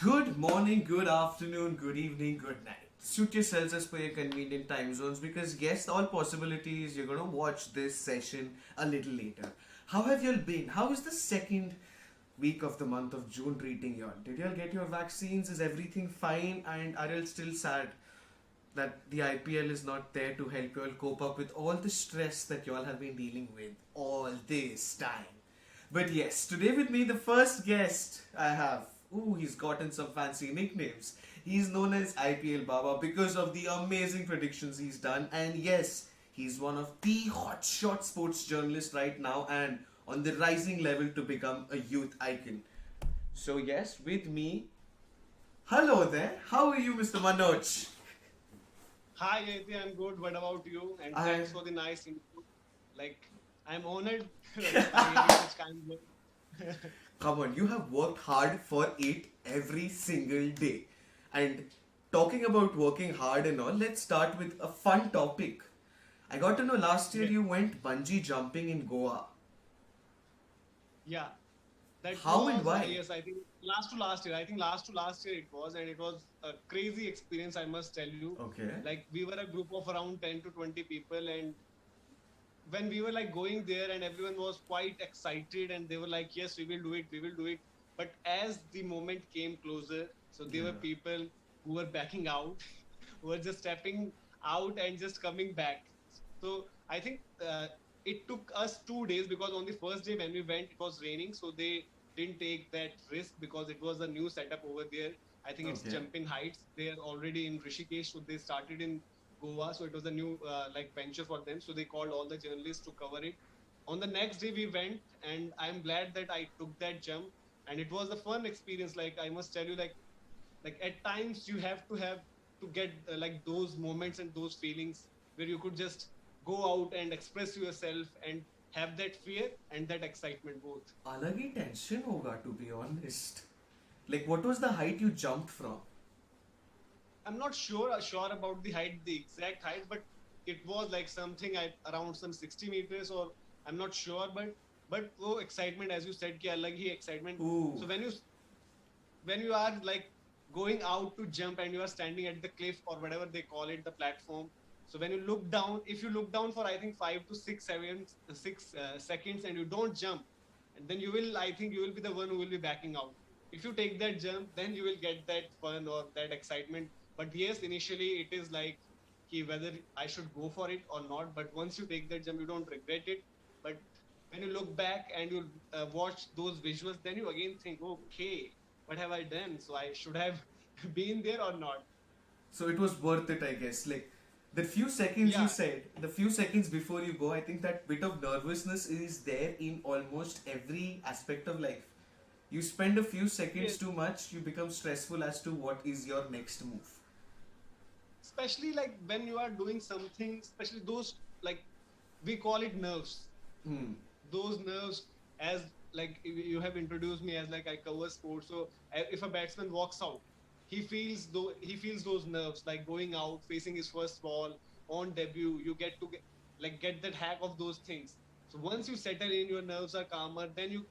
Good morning, good afternoon, good evening, good night. Suit yourselves as per your convenient time zones because, yes, all possibilities you're gonna watch this session a little later. How have you all been? How is the second week of the month of June treating you all? Did you all get your vaccines? Is everything fine? And are you all still sad that the IPL is not there to help you all cope up with all the stress that you all have been dealing with all this time? But yes, today with me, the first guest I have. Ooh, he's gotten some fancy nicknames. He's known as IPL Baba because of the amazing predictions he's done. And yes, he's one of the hotshot sports journalists right now and on the rising level to become a youth icon. So, yes, with me. Hello there. How are you, Mr. Manoj? Hi, Yeti, I'm good. What about you? And I thanks for the nice intro. Like, I'm honored to hearing such kind words. Come on, you have worked hard for it every single day. And talking about working hard and all, let's start with a fun topic. I got to know last year Yeah, you went bungee jumping in Goa. yeah. That How and was, why? yes, I think last to last year. I think last to last year it was, and it was a crazy experience, I must tell you. Okay. Like, we were a group of around 10 to 20 people, and when we were like going there and everyone was quite excited and they were like, yes, we will do it, we will do it. But as the moment came closer, so there were Yeah. people who were backing out, who were just stepping out and just coming back. So I think it took us 2 days because on the first day when we went, it was raining. So they didn't take that risk because it was a new setup over there. I think it's Okay. Jumping Heights. They are already in Rishikesh. So they started in Goa, so it was a new like venture for them. So they called all the journalists to cover it. On the next day we went, and I'm glad that I took that jump, and it was a fun experience. Like I must tell you, like at times you have to get like those moments and those feelings where you could just go out and express yourself and have that fear and that excitement both. अलग ही tension होगा to be honest. Like what was the height you jumped from? I'm not sure about the height, the exact height, but it was like something around some 60 meters, or I'm not sure, but oh, excitement, as you said, ki alag hi excitement. Ooh. So when you are like going out to jump and you are standing at the cliff or whatever they call it, the platform. So when you look down, if you look down for I think 5 to 6 seconds, 6 seconds, and you don't jump, and then you will, I think you will be the one who will be backing out. If you take that jump, then you will get that fun or that excitement. But yes, initially it is like whether I should go for it or not. But once you take that jump, you don't regret it. But when you look back and you watch those visuals, then you again think, okay, what have I done? So I should have been there or not. So it was worth it, I guess. Like the few seconds you Yeah, said, the few seconds before you go, I think that bit of nervousness is there in almost every aspect of life. You spend a few seconds yes. too much, you become stressful as to what is your next move. Especially like when you are doing something, especially those like we call it nerves. Hmm. Those nerves, as like you have introduced me as like I cover sports. So if a batsman walks out, he feels those nerves like going out, facing his first ball on debut. You get to get that hack of those things. So once you settle in, your nerves are calmer, then you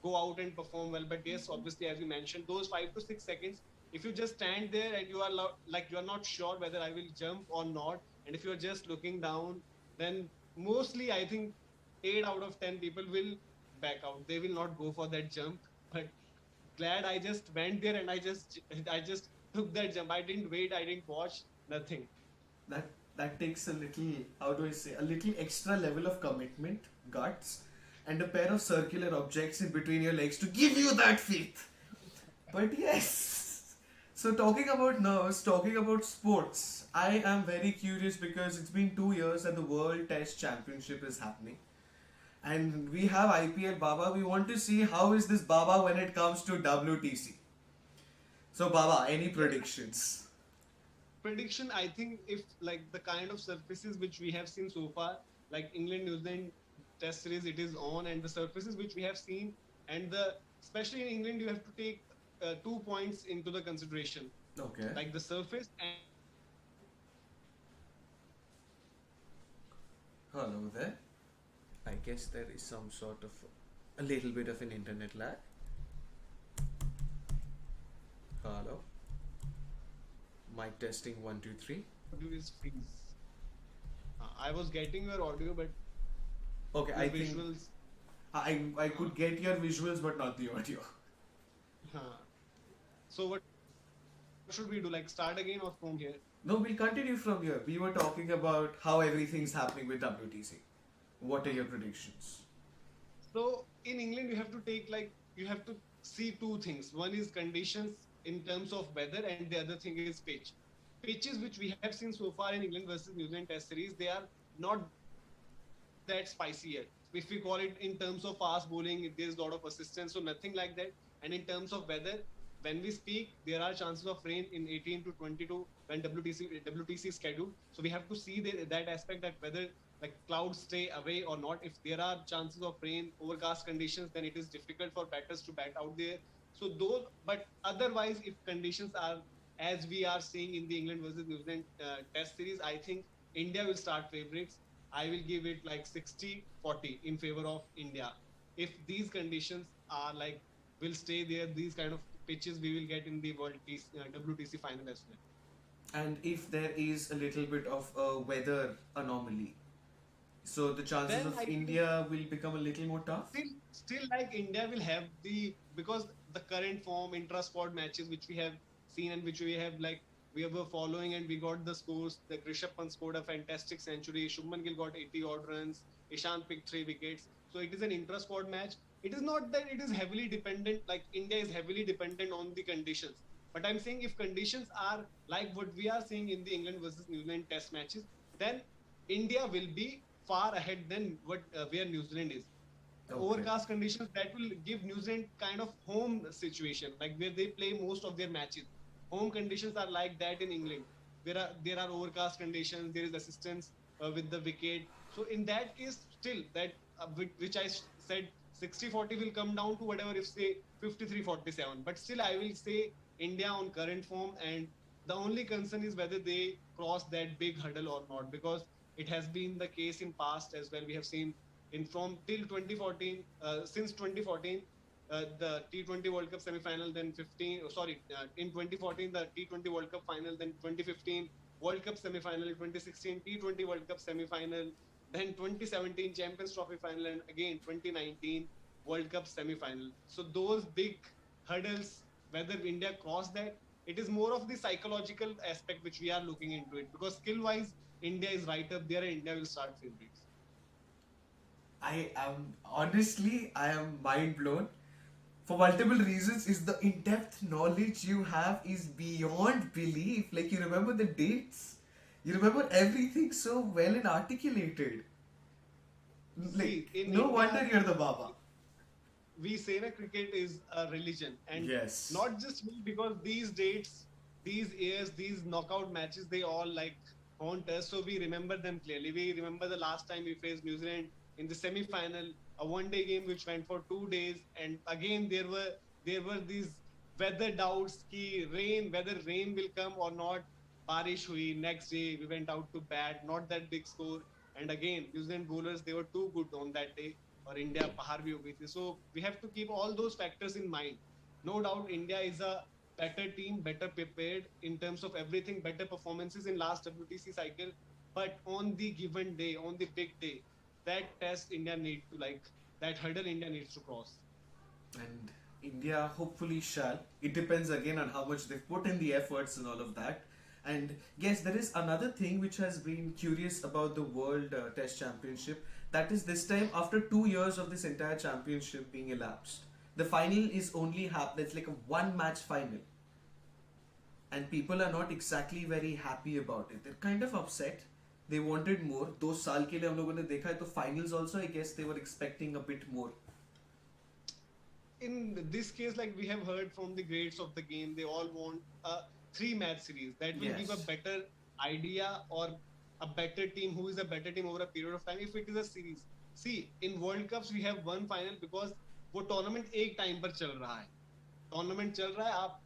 go out and perform well. But yes, obviously, as you mentioned, those 5 to 6 seconds, if you just stand there and you are like you are not sure whether I will jump or not, and if you are just looking down, then mostly I think 8 out of 10 people will back out. They will not go for that jump. But glad I just went there and I just took that jump. I didn't wait. I didn't watch. Nothing. That that takes a little, how do I say, a little extra level of commitment, guts, and a pair of circular objects in between your legs to give you that faith. But yes. So talking about nerves, talking about sports, I am very curious because it's been 2 years that the World Test Championship is happening. And we have IPL Baba. We want to see how is this Baba when it comes to WTC. So Baba, any Yes. predictions? Prediction. I think if like the kind of surfaces which we have seen so far, like England New Zealand Test series, it is on, and the surfaces which we have seen, and the especially in England, you have to take 2 points into the consideration, Okay. like the surface and the pitch. So Hello there. I guess there is some sort of a little bit of an internet lag. Hello. Mic testing 1 2 3. Audio is freeze. I was getting your audio, but Okay, your I think visuals. I Uh, could get your visuals but not the audio. uh. So what should we do? Like start again or from here? No, we'll continue from here. We were talking about how everything's happening with WTC. What are Uh, your predictions? So in England, you have to take like you have to see two things. One is conditions in terms of weather, and the other thing is pitch. Pitches which we have seen so far in England versus New Zealand Test series, they are not that spicy yet. If we call it in terms of fast bowling, there's a lot of assistance, so nothing like that. And in terms of weather, when we speak, there are chances of rain in 18 to 22 when WTC is scheduled. So we have to see that aspect that whether like clouds stay away or not. If there are chances of rain, overcast conditions, then it is difficult for batters to bat out there. So those, but otherwise, if conditions are as we are seeing in the England versus New Zealand Test series, I think India will start favorites. I will give it like 60-40 in favor of India. If these conditions are like will stay there, these kind of pitches we will get in the WTC final as well. And if there is a little bit of a weather anomaly, so the chances Then of I think India will become a little more tough. still like India will have the because the current form intra squad matches which we have seen and which we have like we were following and we got the scores. The Rishabh Pant scored a fantastic century. Shubman Gill got 80 odd runs. Ishant picked 3 wickets. So it is an intra squad match. It is not that it is heavily dependent like India is heavily dependent on the conditions. But I'm saying if conditions are like what we are seeing in the England versus New Zealand Test matches, then India will be far ahead than what where New Zealand is. Okay. Overcast conditions that will give New Zealand kind of home situation, like where they play most of their matches. Home conditions are like that in England. There are overcast conditions. There is assistance with the wicket. So in that case, still that which I said 60-40 will come down to whatever if say 53-47. But still, I will say India on current form, and the only concern is whether they cross that big hurdle or not, because it has been the case in past as well. We have seen in from till 2014, since 2014, the T20 World Cup semi-final, then 15. In 2014 the T20 World Cup final, then 2015 World Cup semi-final, 2016 T20 World Cup semi-final, then 2017 Champions Trophy final, and again 2019 World Cup semi-final. So those big hurdles, whether India cross that, it is more of the psychological aspect which we are looking into it, because skill-wise India is right up there and India will start favorites. I am mind blown for multiple reasons. Is the in-depth knowledge you have is beyond belief. Like, you remember the dates, you remember everything so well and articulated. See, Like, in no India, wonder you're the Baba. we say that cricket is a religion, and Yes. not just me, because these dates, these years, these knockout matches, they all like haunt us. So we remember them clearly. We remember the last time we faced New Zealand in the semi-final, a one-day game which went for 2 days, and again there were these weather doubts, ki rain, whether rain will come or not. Barish hui. Next day we went out to bat, not that big score, and again New Zealand bowlers, they were too good on that day, और India बाहर भी हो गई थी. So we have to keep all those factors in mind. No doubt India is a better team, better prepared in terms of everything, better performances in last WTC cycle. But on the given day, on the big day, that test India need to like that hurdle India needs to cross. And India hopefully shall. It depends again on how much they've put in the efforts and all of that. And yes, there is another thing which has been curious about the World Test Championship. That is, this time, after 2 years of this entire championship being elapsed, the final is only it's like a one match final. And people are not exactly very happy about it. They're kind of upset. They wanted more. 2 साल के लिए हम लोगों ने देखा है तो finals also I guess they were expecting a bit more. In this case, like we have heard from the greats of the game, they all want a 3 match series that will give a Yes. better idea, or a better team who is a better team over a period of time if it is a series. See, in World Cups we have one final because वो tournament एक time पर चल रहा है. Tournament चल रहा है, आप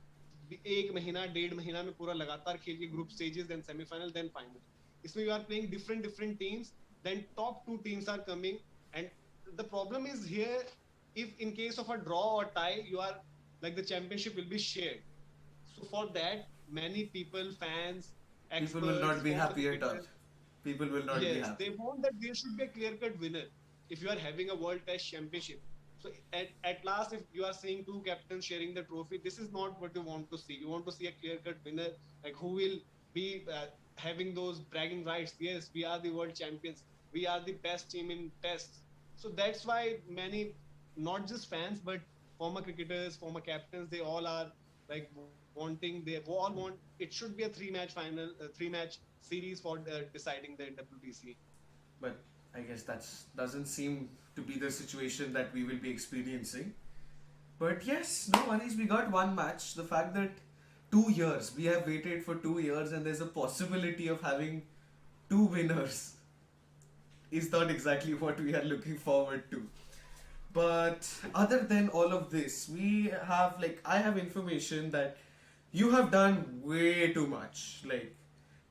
1 महीना 1.5 महीना में पूरा लगातार खेलिए, group stages, then semi-final, then final. इसमें you are playing different teams, then top 2 teams are coming, and the problem is here, if in case of a draw or tie, you are like the championship will be shared. So for that, many people, fans, People will experts, not be former happy at all. cricketers, People will not be yes, they happy. want that there should be a clear-cut winner. If you are having a World Test Championship, so at last, if you are seeing two captains sharing the trophy, this is not what you want to see. You want to see a clear-cut winner, like who will be having those bragging rights. Yes, we are the world champions. We are the best team in tests. So that's why many, not just fans, but former cricketers, former captains, they all are like wanting. They all want it should be a three-match final, three-match series for deciding the WTC. But I guess that doesn't seem to be the situation that we will be experiencing. But yes, no worries. We got one match. The fact that 2 years, we have waited for 2 years, and there's a possibility of having two winners is not exactly what we are looking forward to. But other than all of this, we have like I have information that you have done way too much. Like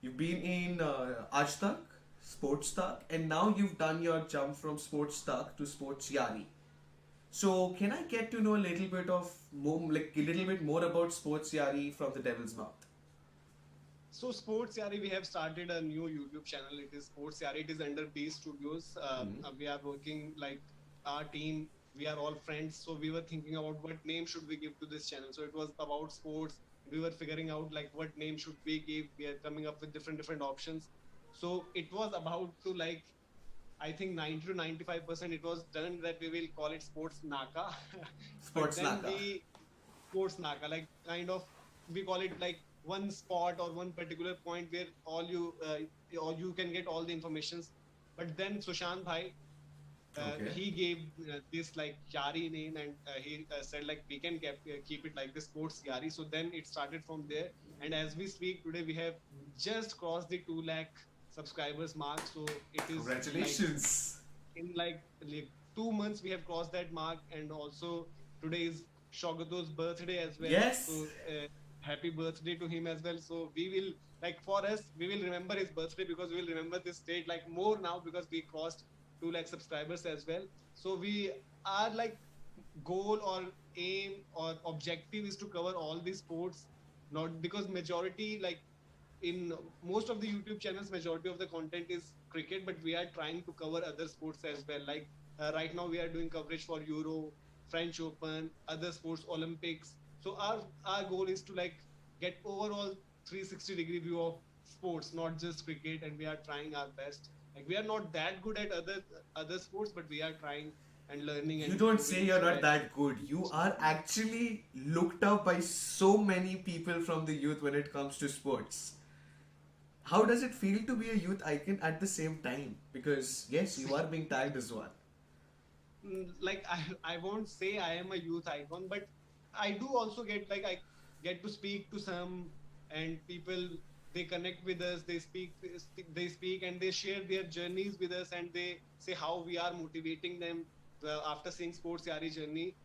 you've been in Aaj Tak, Sports Tak, and now you've done your jump from Sports Tak to Sports Yaari. So can I get to know a little bit of more, like a little bit more about Sports Yaari from the Devil's Mouth? So Sports Yaari, we have started a new YouTube channel. It is Sports Yaari. It is under B Studios. Hmm. We are working like our team. We are all friends. So we were thinking about what name should we give to this channel. So it was about sports. We were figuring out like what name should we give. We are coming up with different options. So it was about to like I think 90 to 95% it was done that we will call it Sports Naka. But Sports then Naka. we Sports Naka, like kind of we call it like one spot or one particular point where all you or you can get all the informations. But then Sushant Bhai, Okay. he gave this like Yari name and he said like we can keep it like the Sports Yari. So then it started from there. And as we speak today, we have just crossed the 2 lakh subscribers mark. So it is like Congratulations. in like 2 months we have crossed that mark, and also today is Shogato's birthday as well. Yes. So happy birthday to him as well. So we will like for us we will remember his birthday because we will remember this date like more now because we crossed 2 lakh subscribers as well. So we are like goal or aim or objective is to cover all these sports, not because majority like in most of the YouTube channels, majority of the content is cricket, but we are trying to cover other sports as well. Like right now, we are doing coverage for Euro, French Open, other sports, Olympics. So our goal is to like get overall 360-degree view of sports, not just cricket, and we are trying our best. Like we are not that good at other sports, but we are trying and learning and You don't say improving you're so not that. that good. You are actually looked up by so many people from the youth when it comes to sports. How does it feel to be a youth icon at the same time? Because yes, you are being tagged as one. Like I won't say I am a youth icon, but I do also get like I get to speak to some and people they connect with us, they speak and they share their journeys with us and they say how we are motivating them after seeing Sports Yari journey.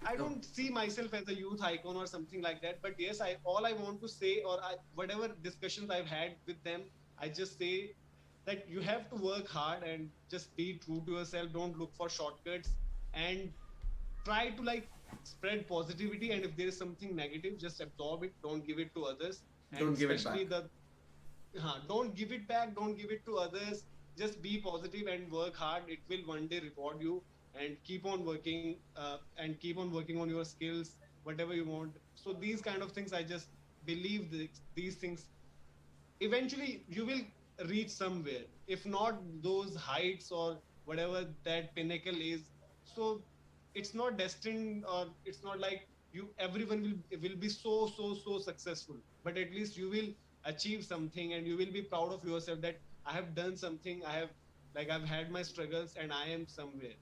I No. don't see myself as a youth icon or something like that, but yes, I all I want to say or whatever discussions I've had with them, I just say that you have to work hard and just be true to yourself. Don't look for shortcuts and try to like spread positivity. And if there is something negative, just absorb it. Don't give it to others. And Don't give it especially back. the don't give it back. Don't give it to others. Just be positive and work hard. It will one day reward you. And keep on working on your skills, whatever you want. So these kind of things, I just believe these things eventually you will reach somewhere, if not those heights or whatever that pinnacle is. So it's not destined or it's not like you everyone will be so successful, but at least you will achieve something and you will be proud of yourself that I have done something. I've had my struggles and I am somewhere.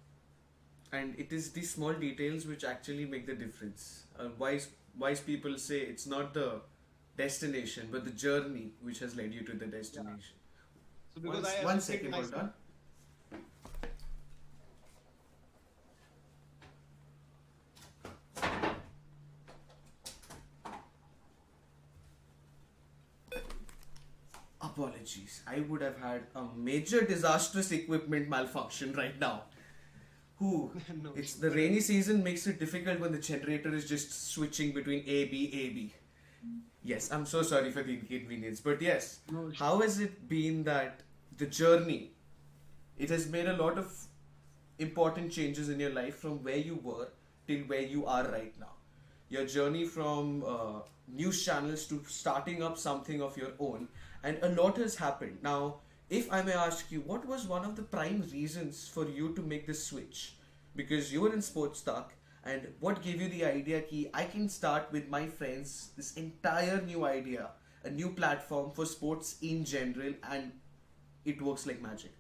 And it is the small details which actually make the difference. Wise people say it's not the destination, but the journey which has led you to the Yeah. destination. So because I One associate second, hold myself. on. Apologies. I would have had a major disastrous equipment malfunction right now. Who? No It's issues. the rainy season makes it difficult when the generator is just switching between A B A B. Yes, I'm so sorry for the inconvenience, but yes, No how issues. has it been that the journey, it has made a lot of important changes in your life from where you were till where you are right now. Your journey from news channels to starting up something of your own, and a lot has happened. Now, if I may ask you, what was one of the prime reasons for you to make this switch? Because you were in sports talk, and what gave you the idea that I can start with my friends this entire new idea, a new platform for sports in general, and it works like magic.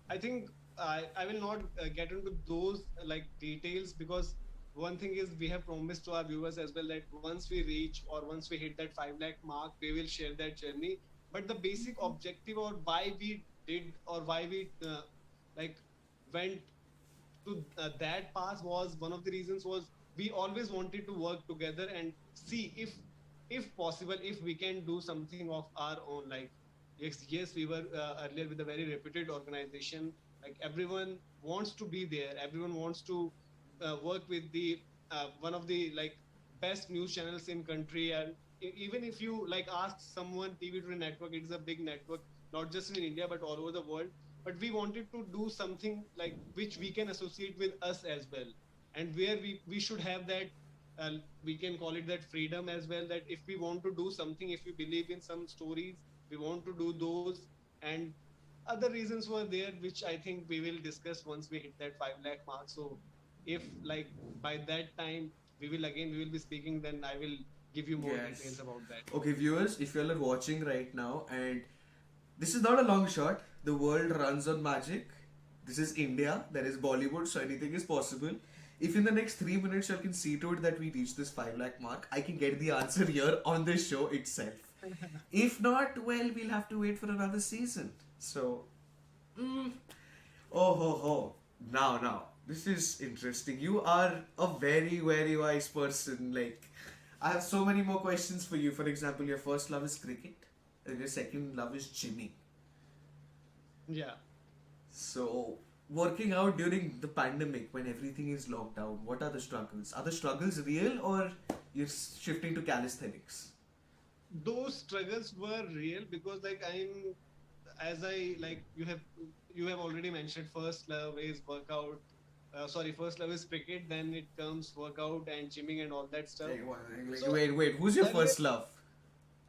I think I will not get into those like details, because one thing is we have promised to our viewers as well that once we reach or once we hit that 5 lakh mark, we will share that journey. But the basic objective or why we did or why we like went to that path was one of the reasons was we always wanted to work together and see if possible if we can do something of our own. Like yes, we were earlier with a very reputed organization. Like everyone wants to be there, everyone wants to work with the one of the like best news channels in country. And even if you like ask someone, TV network, it is a big network, not just in India but all over the world. But we wanted to do something like which we can associate with us as well, and where we should have that we can call it that freedom as well, that if we want to do something, if we believe in some stories, we want to do those. And other reasons were there which I think we will discuss once we hit that 5 lakh mark. So if like by that time we will be speaking, then I will give you more details Yes. about that. Okay, viewers, if you all are watching right now, and this is not a long shot, the world runs on magic. This is India, there is Bollywood, so anything is possible. If in the next 3 minutes you can see to it that we reach this 5 lakh mark, I can get the answer here on this show itself. If not, well, we'll have to wait for another season. So, mm, oh ho ho. Now, this is interesting. You are a very, very wise person. Like, I have so many more questions for you. For example, your first love is cricket, and your second love is gymming. Yeah. So, working out during the pandemic when everything is locked down, what are the struggles? Are the struggles real or you're shifting to calisthenics? Those struggles were real because like I'm as I like you have already mentioned, first love is workout. Sorry, first love is cricket, then it comes workout and gymming and all that stuff. So Wait, who's your earlier, first love?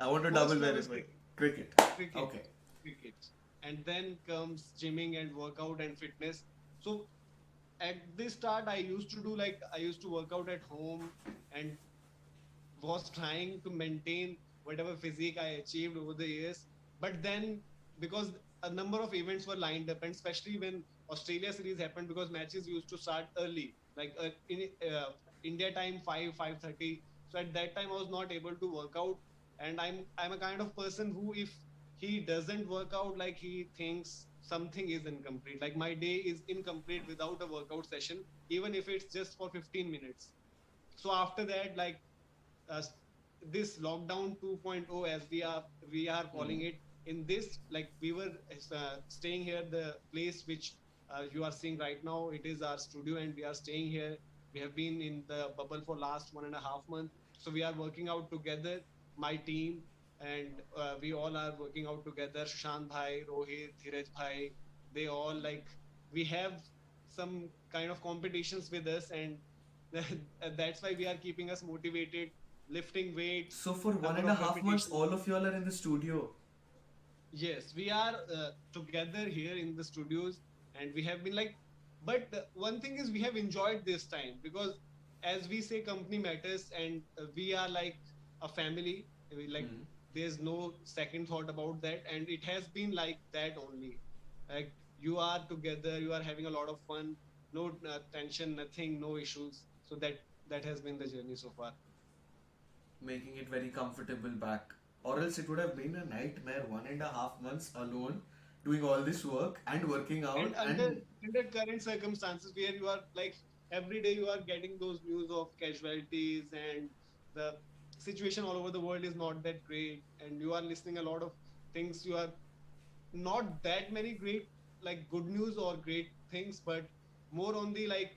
I want to double first love is verify. cricket, Cricket. cricket, Okay. cricket, and then comes gymming and workout and fitness. So at the start, I used to work out at home and was trying to maintain whatever physique I achieved over the years. But then, because a number of events were lined up, and especially when Australia series happened, because matches used to start early, like in India time 5:30. So at that time, I was not able to work out, and I'm a kind of person who, if he doesn't work out, like he thinks something is incomplete. Like my day is incomplete without a workout session, even if it's just for 15 minutes. So after that, like uh, this lockdown 2.0, as we are calling Hmm. it, in this, like we were staying here, the place which you are seeing right now, it is our studio, and we are staying here. We have been in the bubble for last 1.5 months, so we are working out together, my team, and we all are working out together. Sushant bhai, Rohit, Dheeraj bhai, they all like, we have some kind of competitions with us, and that's why we are keeping us motivated, lifting weights, So for one number and a of half months, repetitions. all of y'all are in the studio. Yes, we are together here in the studios, and we have been like, but one thing is we have enjoyed this time, because as we say, company matters, and we are like a family. Like Hmm. there's no second thought about that, and it has been like that only. Like you are together, you are having a lot of fun, no tension, nothing, no issues. So that has been the journey so far. Making it very comfortable back. Or else it would have been a nightmare 1.5 months alone doing all this work and working And out under and under current circumstances, where you are like every day you are getting those news of casualties, and the situation all over the world is not that great, and you are listening a lot of things, you are not that many great like good news or great things, but more on the like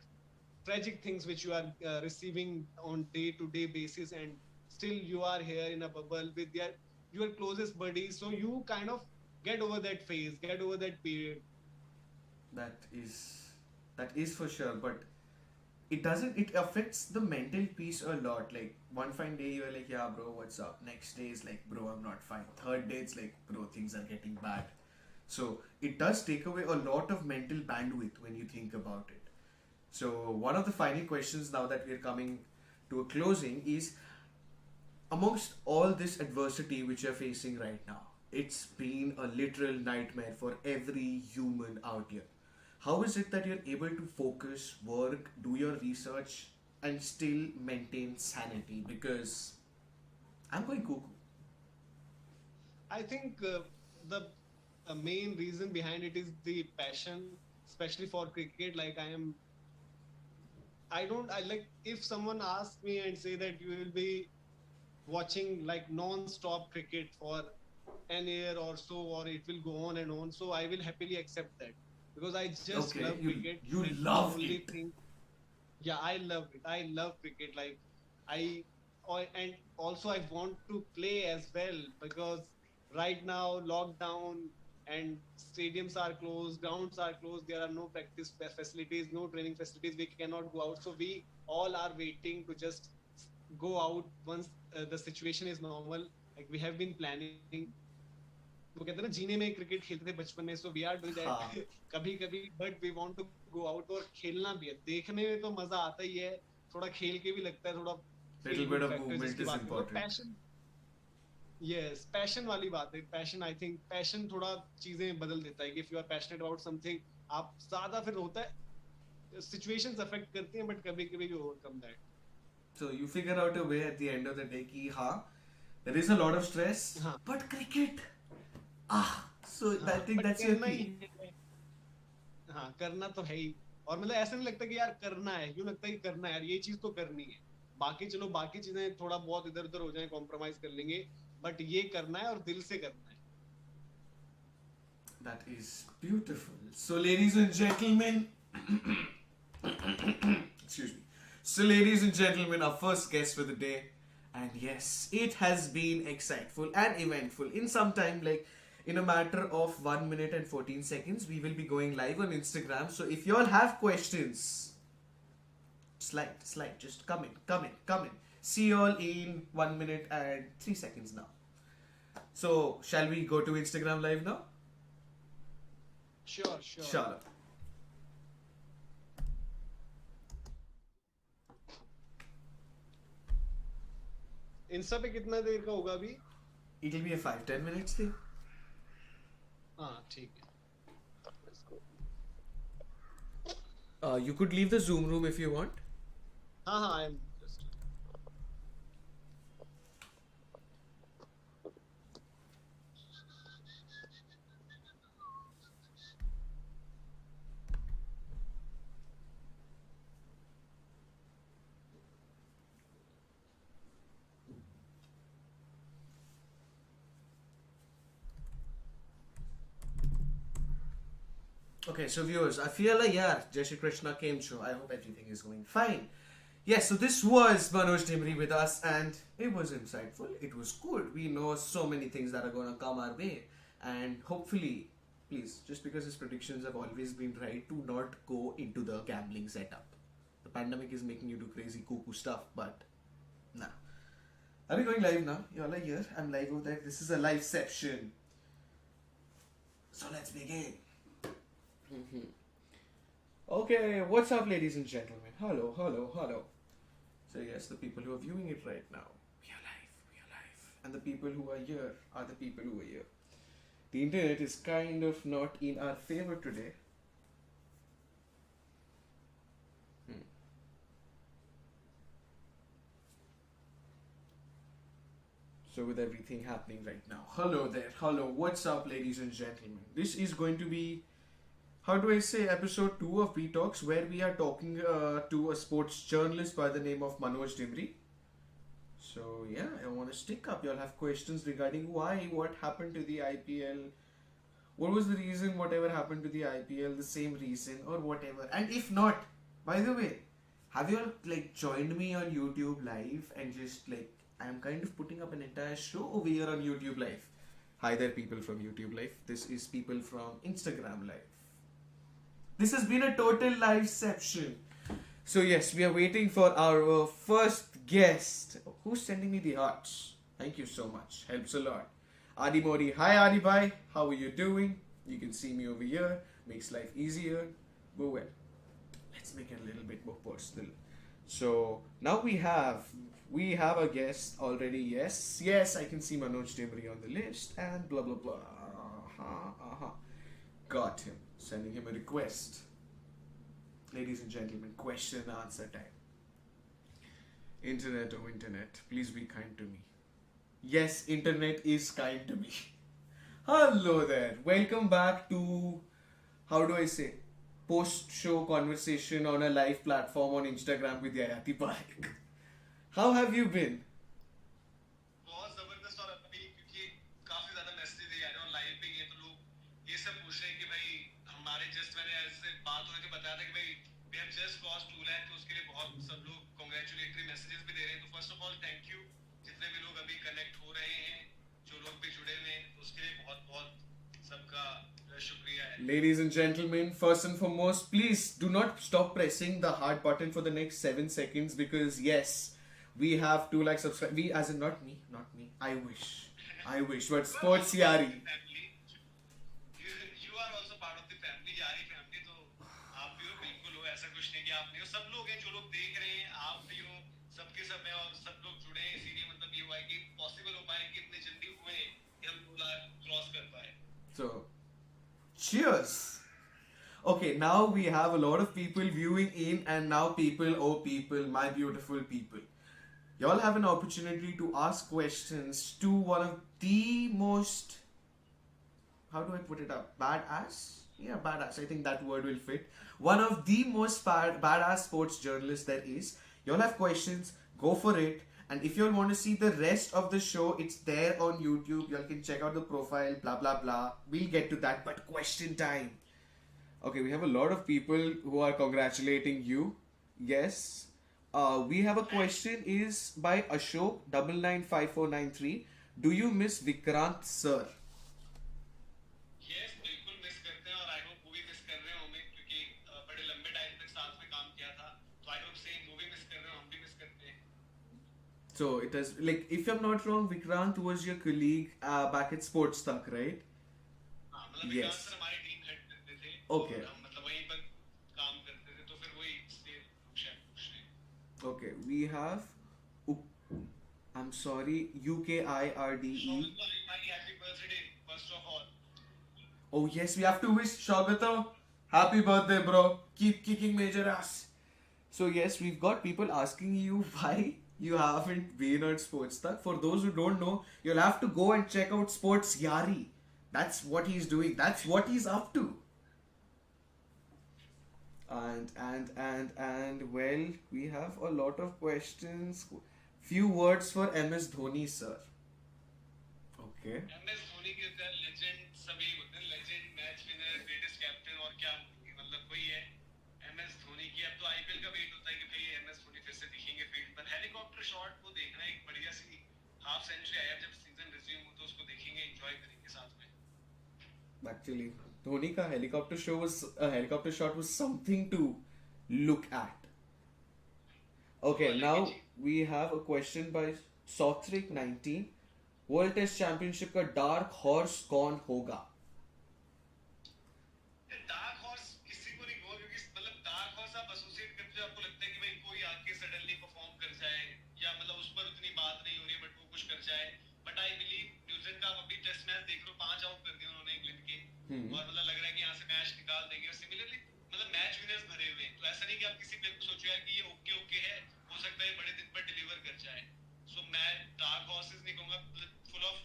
tragic things which you are receiving on day to day basis. And still you are here in a bubble with your closest buddies, so you kind of get over that phase, get over that period. That is that is for sure, but it affects the mental peace a lot. Like one fine day you're like, yeah bro, what's up? Next day is like, bro, I'm not fine. Third day it's like, bro, things are getting bad. So it does take away a lot of mental bandwidth when you think about it. So one of the final questions now that we're coming to a closing is, amongst all this adversity which you're facing right now, it's been a literal nightmare for every human out here. How is it that you're able to focus, work, do your research, and still maintain sanity? Because I'm going cuckoo. I think the main reason behind it is the passion, especially for cricket. Like I don't, I like, if someone asks me and say that you will be watching like non-stop cricket for an year or so, or it will go on and on, so I will happily accept that, because I just Okay, love you cricket. you That's the love only it. thing. Yeah, I love it. I love cricket. Like I, and also I want to play as well, because right now lockdown and stadiums are closed, grounds are closed. There are no practice facilities, no training facilities. We cannot go out. So we all are waiting to just go out once the situation is normal. Like we have been planning. वो कहते हैं ना जीने में cricket खेलते थे बचपन में, सो वी आर डूइंग हाँ. दैट कभी कभी, but we want to go out और खेलना भी है. देखने में तो मजा आता ही है, थोड़ा खेल के भी लगता है, थोड़ा feel Little bit good of factor movement जिसकी is बात करो, important. पैशन. यस, पैशन वाली बात है. पैशन, आई थिंक पैशन थोड़ा चीजें बदल देता है कि if you are passionate about something, आप ज्यादा फिर होता है, सिचुएशंस अफेक्ट करती हैं, बट कभी कभी you overcome that. So you figure out a way at the end of the day कि हाँ, there is a lot of stress, हाँ. but cricket. So हाँ, I think but that's your करना key. ही है. हाँ, करना तो है ही. और मतलब ऐसा नहीं लगता कि यार करना है, क्यों लगता है कि करना है यार, ये चीज तो करनी है. बाकी चलो, बाकी चीजें थोड़ा बहुत इधर उधर हो जाए, कॉम्प्रोमाइज कर लेंगे, बट ये करना है और दिल से करना है. That is beautiful. So, ladies and gentlemen, excuse me. So, ladies and gentlemen, our first guest for the day, and yes, it has been exciteful and eventful. In some time, like in a matter of 1 minute and 14 seconds, we will be going live on Instagram. So, if you all have questions, slide, just come in. See you all in 1 minute and 3 seconds now. So, shall we go to Instagram live now? Sure sure. Sure. Insta पे कितना देर का होगा अभी? It'll be a 5-10 minutes thing. हाँ ठीक है. Let's go. You could leave the Zoom room if you want. हाँ हाँ, I am just. Okay, so viewers, I feel like yeah, Jai Shri Krishna came true. I hope everything is going fine. Yes, so this was Manoj Dimri with us, and it was insightful. It was good. We know so many things that are gonna come our way, and hopefully, please, just because his predictions have always been right, do not go into the gambling setup. The pandemic is making you do crazy cuckoo stuff, but nah. Are we going live now? You all are here. I'm live over there. This is a liveception. So let's begin. Okay, what's up, ladies and gentlemen? Hello, hello, hello. So yes, the people who are viewing it right now, we are live, and the people who are here are the people who are here. The internet is kind of not in our favor today. So with everything happening right now, hello there, hello, what's up, ladies and gentlemen? This is going to be, how do I say, episode 2 of B-Tox, where we are talking to a sports journalist by the name of Manoj Dimri. So yeah, I want to stick up. Y'all have questions regarding why, what happened to the IPL, what was the reason, whatever happened to the IPL, the same reason or whatever. And if not, by the way, have you all like joined me on YouTube live and just like I am kind of putting up an entire show over here on YouTube Live. Hi there, people from YouTube Live. This is people from Instagram Live. This has been a total liveception. So yes, we are waiting for our first guest. Who's sending me the hearts? Thank you so much. Helps a lot. Adi Modi. Hi Adi bhai. How are you doing? You can see me over here. Makes life easier. Go well. Let's make it a little bit more personal. So now we have a guest already. Yes, I can see Manoj Dimri on the list and blah blah blah. Got him. Sending him a request. Ladies and gentlemen, question and answer time. Internet, oh internet, please be kind to me. Yes, internet is kind to me. Hello there. Welcome back to, how do I say, post-show conversation on a live platform on Instagram with Yayati Park. How have you been? बहुत जबरदस्त और अभी क्योंकि काफी ज्यादा message है यार और लाइव पे ये तो लोग ये सब पूछ रहे हैं कि भाई हमारे जस्ट मैंने ऐसे बात हुई थी बताया था कि भाई we have just crossed 2 lakh तो उसके लिए बहुत सब लोग कांग्रेचुलेटरी मैसेजेस भी दे रहे हैं तो first of all thank you जितने भी लोग अभी कनेक्ट हो रहे हैं जो लोग भी जुड़े हुए हैं उसके लिए बहुत बहुत सबका शुक्रिया है. Ladies and gentlemen, first and foremost, please do not stop pressing the heart button for the next 7 seconds because yes, we have 2 lakh subscribers. We, as in not me. I wish. But Sports Yaari. You are also part of the family, यारी family. तो आप भी हो बिल्कुल हो ऐसा कुछ नहीं कि आप नहीं हो सब लोग हैं जो लोग देख रहे हैं आप भी हो सबके सब हैं और सब लोग जुड़े हैं इसीलिए मतलब ये हुआ है कि पॉसिबल हो पाए कि इतने जल्दी हुए कि हम 2 लाख क्रॉस कर पाए. So, cheers. Okay, now we have a lot of people viewing in and now people, my beautiful people. Y'all have an opportunity to ask questions to one of the most, how do I put it up? Badass? Yeah, badass. I think that word will fit. One of the most badass sports journalists there is. Y'all have questions, go for it. And if y'all want to see the rest of the show, it's there on YouTube. Y'all can check out the profile, blah, blah, blah. We'll get to that, but question time. Okay, we have a lot of people who are congratulating you. Yes. We have a question is by Ashok 995493. Do you miss Vikrant sir? Yes, बिल्कुल miss करते हैं और I hope वो भी miss कर रहे होंगे क्योंकि बड़े लंबे टाइम तक साथ में काम किया था तो आई होप सेम वो भी मिस कर रहे हो हम भी मिस करते हैं. So it is like, if I'm not wrong, Vikrant was your colleague back at Sports Yaari, right? हाँ मतलब Yes. विकास सर हमारी टीम हेड करते थे. Okay. हम मतलब वहीं पर काम करते थे तो फिर वही इसलिए शायद पूछ रहे हैं. Okay, we have. I'm sorry, UKIRDE. Happy birthday, first of all. Oh yes, we have to wish Shogata happy birthday, bro. Keep kicking major ass. So yes, we've got people asking you why you haven't been on Sports Yaari. For those who don't know, you'll have to go and check out Sports Yaari. That's what he's doing. That's what he's up to. And well, we have a lot of questions. Few words for MS Dhoni, sir. Okay. MS Dhoni के अंदर legend सभी होते हैं legend match winner greatest captain और क्या मतलब वही है MS धोनी की. अब तो आईपीएल का वेट होता है कि भाई MS धोनी फिर से दिखेंगे फील्ड पर. हेलीकॉप्टर शॉट वो देखना एक बढ़िया सी हाफ सेंचुरी आया जब सीजन रिज्यूम हो तो उसको देखेंगे एंजॉय करेंगे साथ में. Actually, Dhoni ka helicopter shot was something to look at. Okay, now we have a question by Sothrik19. World Test Championship का डार्क हॉर्स कौन होगा? डार्क हॉर्स किसी को नहीं होगा क्योंकि मतलब डार्क हॉर्स आप एसोसिएट करते हो आपको लगता है कि भाई कोई आके सडनली परफॉर्म कर जाए या मतलब उस पर उतनी बात नहीं हो रही बट वो कुछ कर जाए. बट आई बिलीव न्यूजीलैंड का अभी टेस्ट मैच देख लो 5 आउट कर दिए उन्होंने इंग्लैंड के और मतलब लग रहा है कि यहाँ से मैच निकाल देंगे. और सिमिलरली मतलब मैच विनर्स भरे हुए हैं तो ऐसा नहीं कि आप किसी प्लेयर को सोचो यार कि ये ओके है हो सकता है बड़े दिन पर डिलीवर कर जाए. सो मैं डार्क हॉर्सेस नहीं कहूंगा फुल ऑफ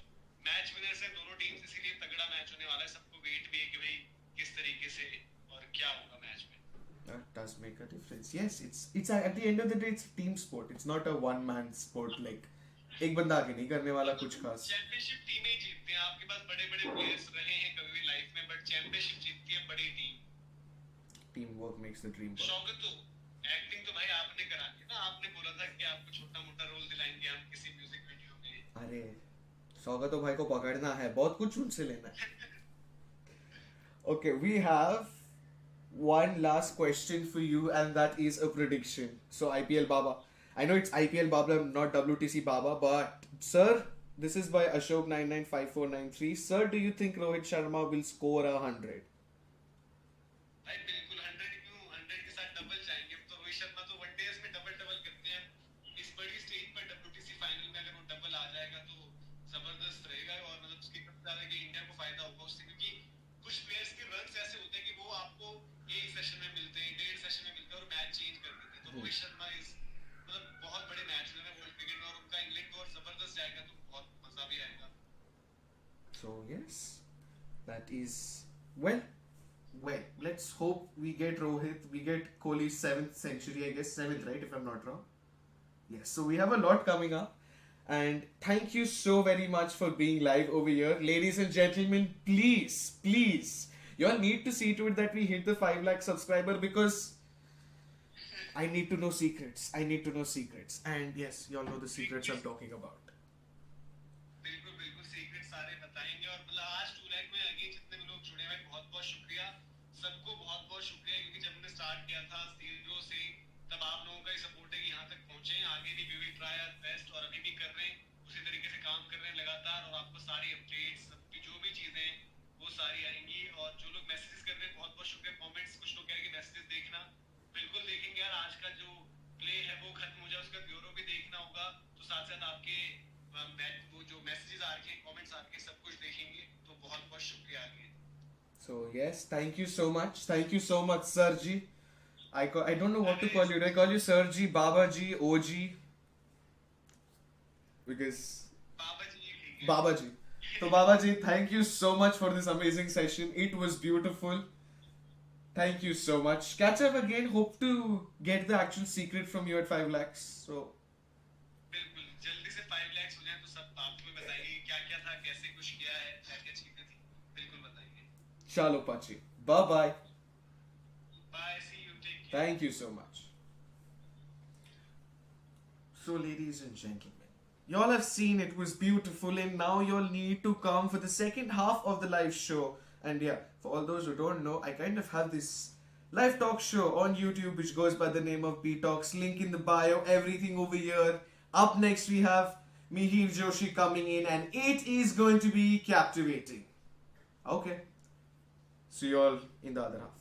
मैच विनर्स हैं दोनों टीम्स इसीलिए तगड़ा मैच होने वाला है. सबको वेट भी है कि भाई किस तरीके से और क्या होगा मैच में. That does make a difference. Yes, it's at the end of the day, it's a team sport. It's not a one-man sport like एक बंदा आगे नहीं करने वाला कुछ खास. चैंपियनशिप टीमें ही जीतते हैं. आपके पास बड़े-बड़े प्लेयर्स रहे हैं कभी भी लाइफ में बट चैंपियनशिप जीतती है बड़ी team. Teamwork makes the dream work. Shaukat तो एक्टिंग तो भाई आपने करा दी ना. आपने बोला था कि आपको छोटा-मोटा रोल दिलाएंगे हम किसी म्यूजिक अरे 100 का तो भाई को पकड़ना है, बहुत कुछ उनसे लेना है. Okay, we have one last question for you, and that is a prediction. So, IPL Baba. I know it's IPL Baba, not WTC Baba, but sir, this is by Ashok995493. Sir, do you think Rohit Sharma will score 100? भाई बिल्कुल 100 क्यों, 100 के साथ double जाएंगे. तो रोहित शर्मा तो one-days में double double करते हैं. इस बड़ी स्टेज पर WTC फाइनल में अगर वो डबल आ जाएगा तो जबरदस्त रहेगा. और मतलब उसके कप्तान है कि इंडिया को फायदा होगा उससे, क्योंकि कुछ प्लेयर्स के रन्स ऐसे होते हैं कि वो आपको एक सेशन में मिलते हैं, डेढ़ सेशन में मिलते हैं और मैच चेंज कर देते हैं. तो रोहित शर्मा इस मतलब बहुत बड़े मैच में वर्ल्ड क्रिकेट में, और उनका इंग्लैंड को और जबरदस्त जाएगा तो बहुत मजा भी आएगा. So, yes, that is well. Well, let's hope we get Rohit, we get Kohli's 7th century, I guess, 7th, right, if I'm not wrong. Yes, so we have a lot coming up. And thank you so very much for being live over here. Ladies and gentlemen, please, you all need to see to it that we hit the 5 lakh subscriber, because I need to know secrets. And yes, you all know the secrets I'm talking about. बिल्कुल बिल्कुल secret सारे बताएंगे. और मतलब आज 2 लाख में again जितने भी लोग जुड़े हुए, बहुत बहुत शुक्रिया सबको, बहुत बहुत शुक्रिया. क्योंकि जब हमने स्टार्ट किया था 0 से, तब आप लोगों का ही सपोर्ट है कि यहाँ तक पहुंचे. आगे भी we will try our best, और अभी भी कर रहे हैं, उसी तरीके से काम कर रहे हैं लगातार. और आपको सारी अपडेट्स, सबकी जो भी चीजें वो सारी आएंगी. और जो लोग मैसेजेस कर रहे हैं बहुत बहुत शुक्रिया. कमेंट्स कुछ लोग कह रहे हैं कि मैसेजेस देखना, बिल्कुल देखेंगे यार. आज का जो प्ले है वो खत्म हो जाए, उसका ब्यूरो भी देखना होगा. तो साथ साथ आपके वो जो मैसेजेस आ रहे हैं, कमेंट्स आ रहे हैं, सब कुछ देखेंगे. तो बहुत बहुत शुक्रिया आगे. So yes, thank you so much. Thank you so much, Sir Ji. I don't know what to call you. Do I call you Sir Ji, Baba Ji, OG? Because बाबा जी ये ठीक है. Baba Ji. So Baba Ji, thank you so much for this amazing session. It was beautiful. Thank you so much. Catch up again. Hope to get the actual secret from you at 5 lakhs. So बिल्कुल जल्दी से 5 लाख हो जाए तो सब आपको भी बताएंगे क्या क्या था, कैसे कुछ किया है, क्या क्या चीजें थी, बिल्कुल बताएंगे. Chalo Pachi. Bye bye. Bye, see you, take care. Thank you so much. So, ladies and gentlemen, y'all have seen it was beautiful, and now y'all need to come for the second half of the live show. And yeah, for all those who don't know, I kind of have this live talk show on YouTube which goes by the name of B-Tox. Link in the bio, everything over here. Up next, we have Mihir Joshi coming in, and it is going to be captivating. Okay. See you all in the other half.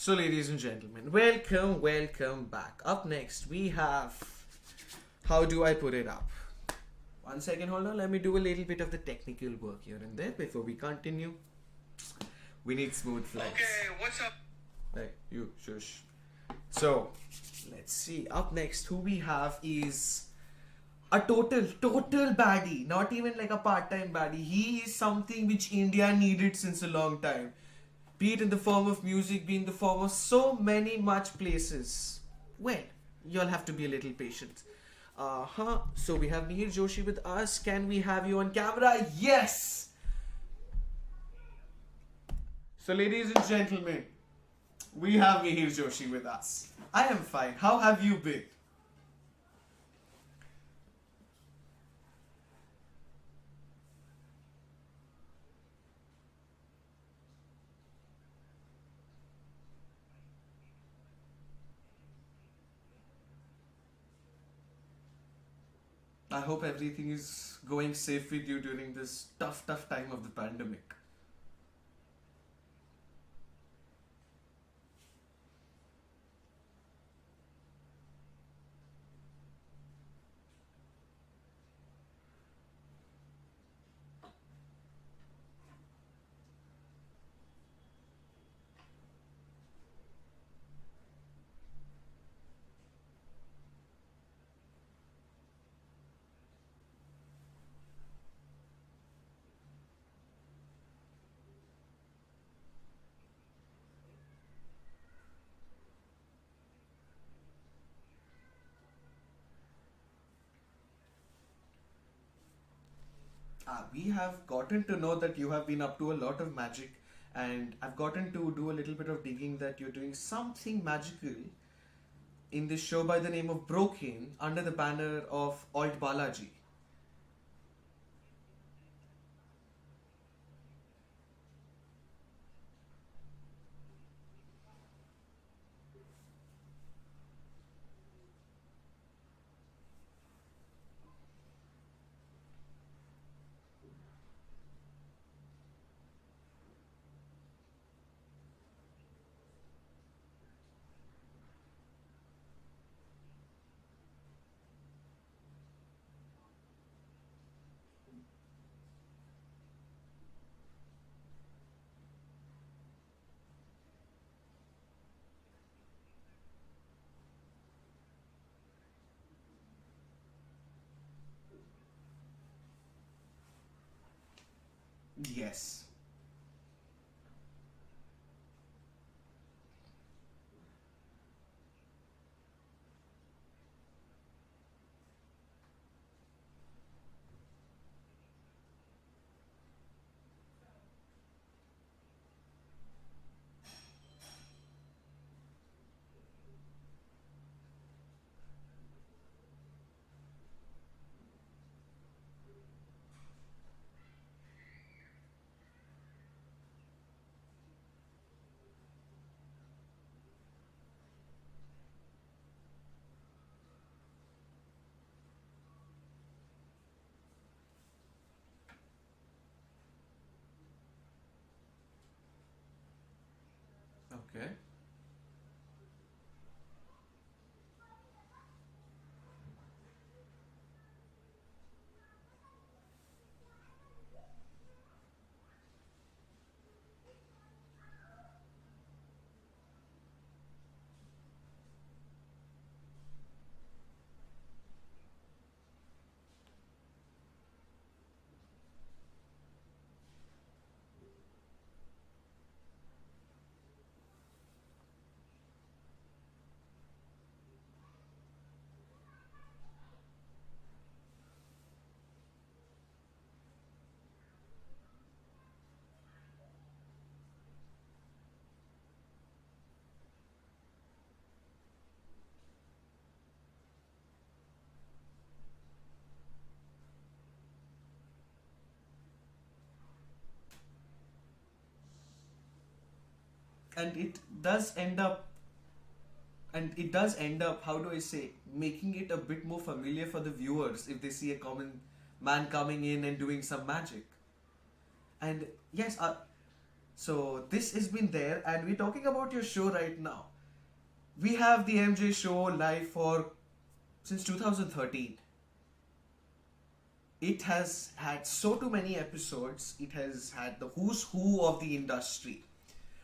So, ladies and gentlemen, welcome back. Up next, we have. How do I put it up? 1 second, hold on. Let me do a little bit of the technical work here and there before we continue. We need smooth flights. Okay, what's up? Hey, you, shush. So, let's see. Up next, who we have is a total baddie. Not even like a part-time baddie. He is something which India needed since a long time. Be it in the form of music, be in the form of so many much places. Well, you'll have to be a little patient. So we have Mihir Joshi with us. Can we have you on camera? Yes! So ladies and gentlemen, we have Mihir Joshi with us. I am fine. How have you been? I hope everything is going safe with you during this tough time of the pandemic. we have gotten to know that you have been up to a lot of magic, and I've gotten to do a little bit of digging that you're doing something magical in this show by the name of Broken under the banner of Alt Balaji. Yes. Okay. And it does end up, how do I say, making it a bit more familiar for the viewers if they see a common man coming in and doing some magic. And yes, so this has been there, and we're talking about your show right now. We have the MJ show live for since 2013. It has had so too many episodes. It has had the who's who of the industry.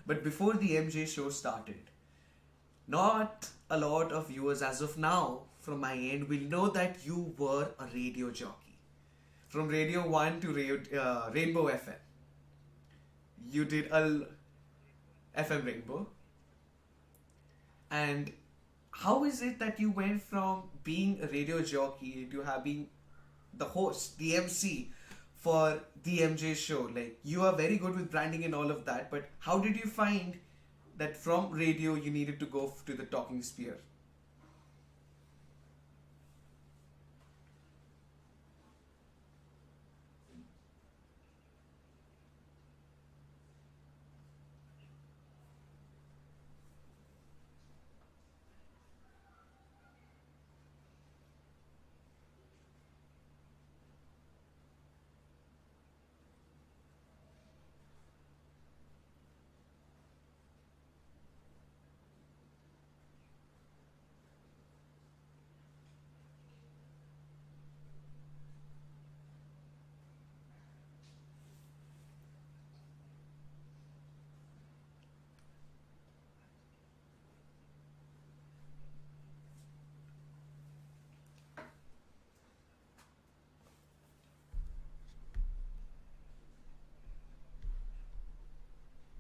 But before the MJ show started, not a lot of viewers as of now from my end will know that you were a radio jockey. From Radio 1 to Rainbow FM. You did a FM Rainbow. And how is it that you went from being a radio jockey to having the host, the MC for the MJ show? Like, you are very good with branding and all of that, but how did you find that from radio you needed to go to the talking sphere?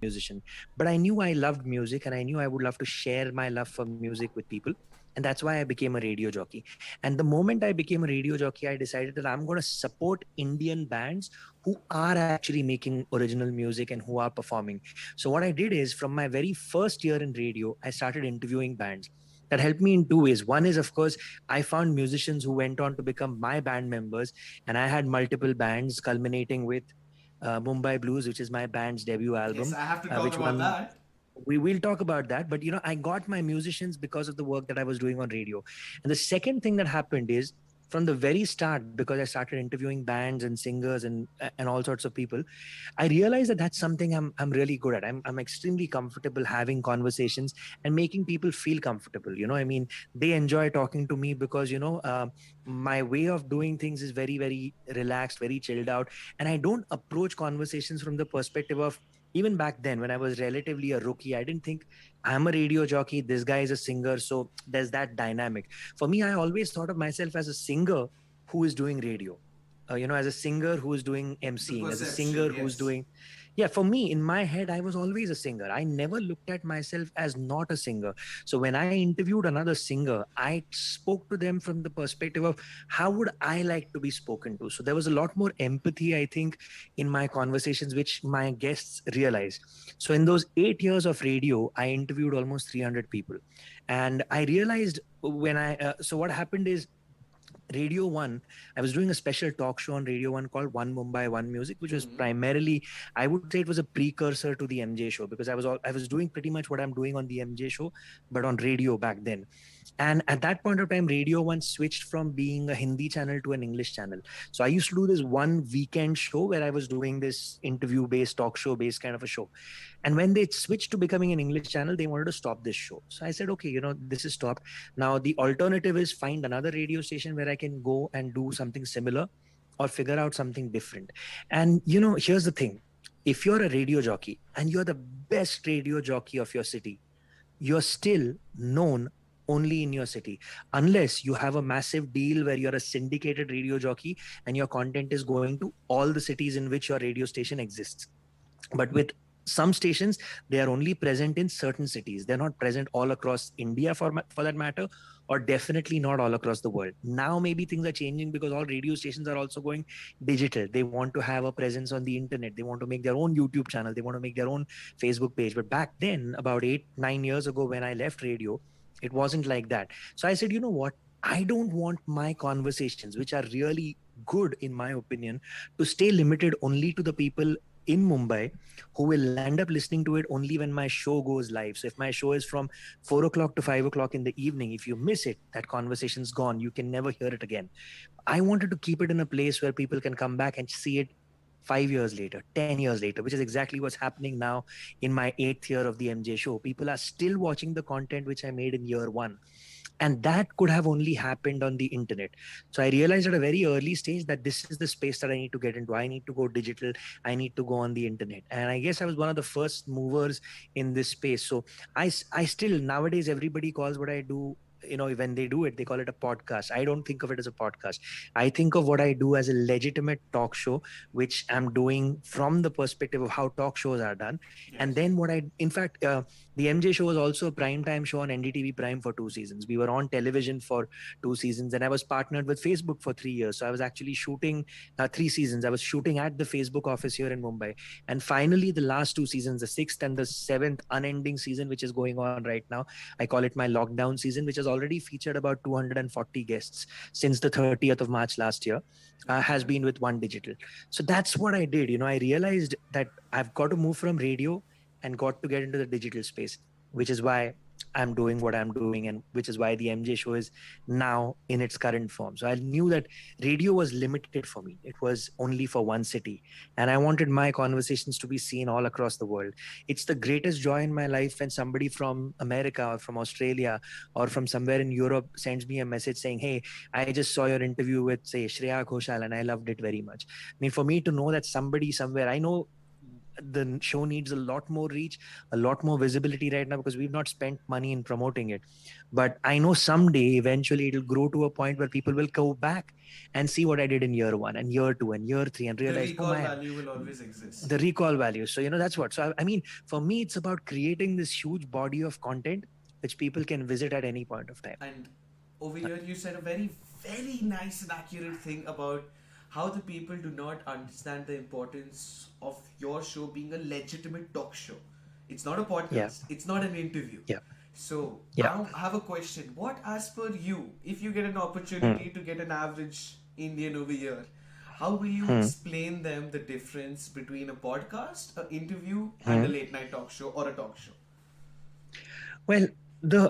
Musician, but I knew I loved music and I knew I would love to share my love for music with people. And that's why I became a radio jockey. And the moment I became a radio jockey, I decided that I'm going to support Indian bands who are actually making original music and who are performing. So what I did is, from my very first year in radio, I started interviewing bands. That helped me in two ways. One is, of course, I found musicians who went on to become my band members, and I had multiple bands culminating with Mumbai Blues, which is my band's debut Yes, album, I have to talk which about won. that. We will talk about that, but I got my musicians because of the work that I was doing on radio. And the second thing that happened is, from the very start, because I started interviewing bands and singers and all sorts of people, I realized that that's something I'm really good at. I'm extremely comfortable having conversations and making people feel comfortable. I mean, they enjoy talking to me because my way of doing things is very, very relaxed, very chilled out, and I don't approach conversations from the perspective of, even back then when I was relatively a rookie, I didn't think I'm a radio jockey, this guy is a singer, so there's that dynamic. For me, I always thought of myself as a singer who is doing radio, as a singer who is doing The emceeing, as a singer perception, who's yes. doing. Yeah, for me, in my head, I was always a singer. I never looked at myself as not a singer. So when I interviewed another singer, I spoke to them from the perspective of how would I like to be spoken to. So there was a lot more empathy, I think, in my conversations, which my guests realized. So in those 8 years of radio, I interviewed almost 300 people. And I realized so what happened is, Radio One, I was doing a special talk show on Radio One called One Mumbai, One Music, which was Hmm. primarily, I would say it was a precursor to the MJ show, because I was doing pretty much what I'm doing on the MJ show, but on radio back then. And at that point of time, Radio One switched from being a Hindi channel to an English channel. So I used to do this one weekend show where I was doing this interview based, talk show based kind of a show. And when they switched to becoming an English channel, they wanted to stop this show. So I said, okay, this is stopped. Now the alternative is find another radio station where I can go and do something similar, or figure out something different. And here's the thing. If you're a radio jockey and you're the best radio jockey of your city, you're still known only in your city, unless you have a massive deal where you're a syndicated radio jockey and your content is going to all the cities in which your radio station exists. But with some stations, they are only present in certain cities. They're not present all across India, for that matter, or definitely not all across the world. Now maybe things are changing because all radio stations are also going digital. They want to have a presence on the internet. They want to make their own YouTube channel. They want to make their own Facebook page. But back then, about 8-9 years ago, when I left radio, it wasn't like that. So I said, you know what, I don't want my conversations, which are really good in my opinion, to stay limited only to the people in Mumbai who will land up listening to it only when my show goes live. So if my show is from 4 o'clock to 5 o'clock in the evening, if you miss it, that conversation's gone. You can never hear it again. I wanted to keep it in a place where people can come back and see it 5 years later, 10 years later, which is exactly what's happening now in my 8th year of the MJ show. People are still watching the content which I made in year one. And that could have only happened on the internet. So I realized at a very early stage that this is the space that I need to get into. I need to go digital. I need to go on the internet. And I guess I was one of the first movers in this space. So I still, nowadays, everybody calls what I do, when they do it, they call it a podcast. I don't think of it as a podcast. I think of what I do as a legitimate talk show, which I'm doing from the perspective of how talk shows are done. And Yes. then in fact, the MJ show was also a prime time show on NDTV Prime for 2 seasons. We were on television for 2 seasons, and I was partnered with Facebook for 3 years. So I was actually shooting 3 seasons. I was shooting at the Facebook office here in Mumbai. And finally, the last 2 seasons, the sixth and the seventh unending season, which is going on right now, I call it my lockdown season, which has already featured about 240 guests since the 30th of March last year, has Okay. been with One Digital. So that's what I did. I realized that I've got to move from radio and got to get into the digital space, which is why I'm doing what I'm doing, and which is why the MJ show is now in its current form. So I knew that radio was limited for me. It was only for one city, and I wanted my conversations to be seen all across the world. It's the greatest joy in my life when somebody from America or from Australia or from somewhere in Europe sends me a message saying, hey, I just saw your interview with, say, Shreya Ghoshal, and I loved it very much. I mean, for me to know that somebody somewhere, I know the show needs a lot more reach, a lot more visibility right now, because we've not spent money in promoting it. But I know someday, eventually, it'll grow to a point where people will go back and see what I did in year one and year two and year three and The realize, oh recall man, value will always exist. the recall value. So, that's what. So, I mean, for me, it's about creating this huge body of content which people can visit at any point of time. And over here, you said a very, very nice and accurate thing about how the people do not understand the importance of your show being a legitimate talk show. It's not a Yeah, podcast, it's not an interview. yeah, So, yeah. I have a question. What, as per you, if you get an Hmm. opportunity to get an average Indian over here, how will you Hmm. explain them the difference between a podcast, an interview, and a Hmm. late night talk show or a talk show? Well, the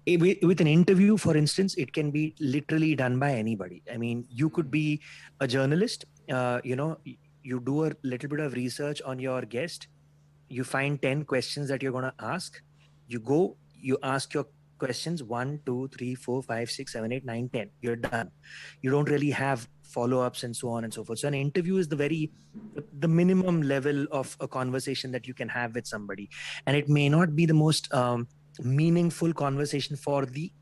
with an interview, for instance, it can be literally done by anybody. I mean, you could be a journalist. You do a little bit of research on your guest. You find 10 questions that you're going to ask. You go, you ask your questions 1, 2, 3, 4, 5, 6, 7, 8, 9, 10. You're done. You don't really have follow-ups and so on and so forth. So an interview is the minimum level of a conversation that you can have with somebody, and it may not be the most meaningful conversation for the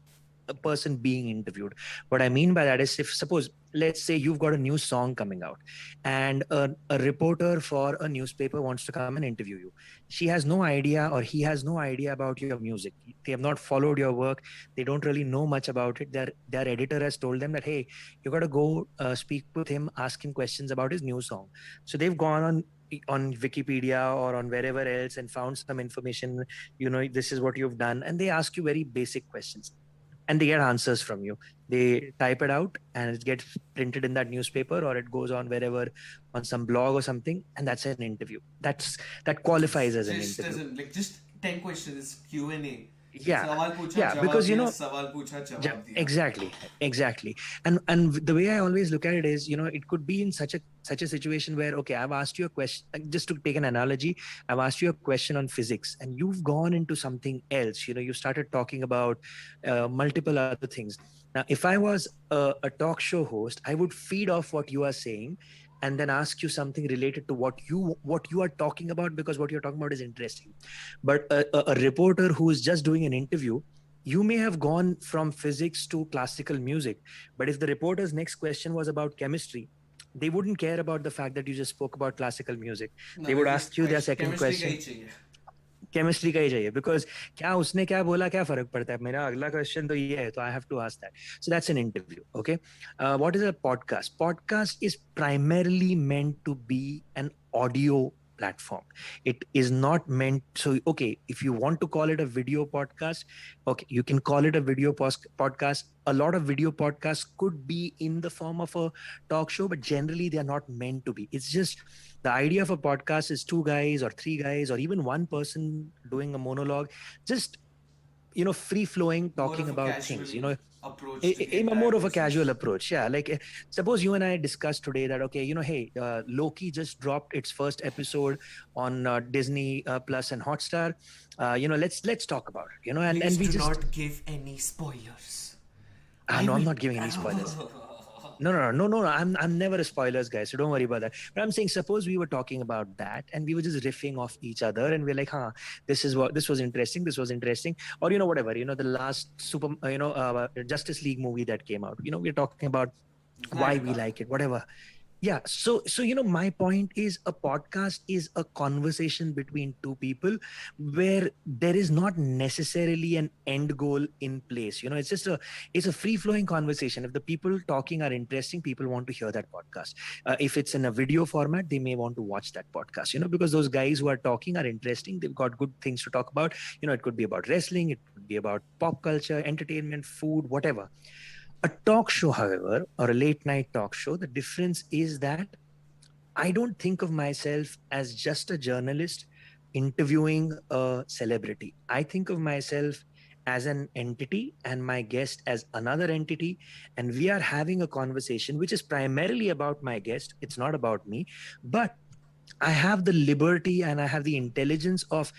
a person being interviewed. What I mean by that is, if suppose, let's say you've got a new song coming out, and a reporter for a newspaper wants to come and interview you. She has no idea, or he has no idea about your music. They have not followed your work. They don't really know much about it. Their editor has told them that, hey, you got to go speak with him, ask him questions about his new song. So they've gone on Wikipedia or on wherever else and found some information. This is what you've done, and they ask you very basic questions, and they get answers from you. They type it out and it gets printed in that newspaper, or it goes on wherever, on some blog or something, and that's an interview. That qualifies as an Just interview. doesn't like just 10 questions Q&A. Yeah, सवाल पूछा yeah, जवाब because दिया सवाल पूछा जवाब दिया. exactly. And the way I always look at it is, it could be in such a situation where, okay, I've asked you a question, just to take an analogy, I've asked you a question on physics, and you've gone into something else. You started talking about multiple other things. Now, if I was a talk show host, I would feed off what you are saying and then ask you something related to what you are talking about, because what you're talking about is interesting. But a reporter who is just doing an interview, you may have gone from physics to classical music, but if the reporter's next question was about chemistry, they wouldn't care about the fact that you just spoke about classical music. They would ask you their second question. Chemistry का ही चाहिए, because क्या उसने क्या बोला, क्या फर्क पड़ता है, मेरा अगला क्वेश्चन तो ये है, तो I have to ask that. So that's an interview. Okay, what is a podcast is primarily meant to be an audio platform. It is not meant, so okay, if you want to call it a video podcast, okay, you can call it a video podcast. A lot of video podcasts could be in the form of a talk show, but generally they are not meant to be. It's just the idea of a podcast is 2 guys or 3 guys or even one person doing a monologue, just free flowing, talking about things, approach more of a casual approach. Yeah, like suppose you and I discussed today that, okay, hey, Loki just dropped its first episode on Disney Plus and Hotstar. Let's talk about it, and Please we do just not give any spoilers. no, I'm not giving any spoilers. No, I'm never a spoilers guy, so don't worry about that. But I'm saying, suppose we were talking about that and we were just riffing off each other, and we're like, this was interesting, or whatever, the last Justice League movie that came out, we're talking about why we like it, whatever. Yeah, so my point is, a podcast is a conversation between two people where there is not necessarily an end goal in place. It's a free flowing conversation. If the people talking are interesting, people want to hear that podcast. If it's in a video format, they may want to watch that podcast, because those guys who are talking are interesting. They've got good things to talk about. It could be about wrestling, it could be about pop culture, entertainment, food, whatever. A talk show, however, or a late night talk show, the difference is that I don't think of myself as just a journalist interviewing a celebrity. I think of myself as an entity and my guest as another entity. And we are having a conversation which is primarily about my guest. It's not about me, but I have the liberty and I have the intelligence of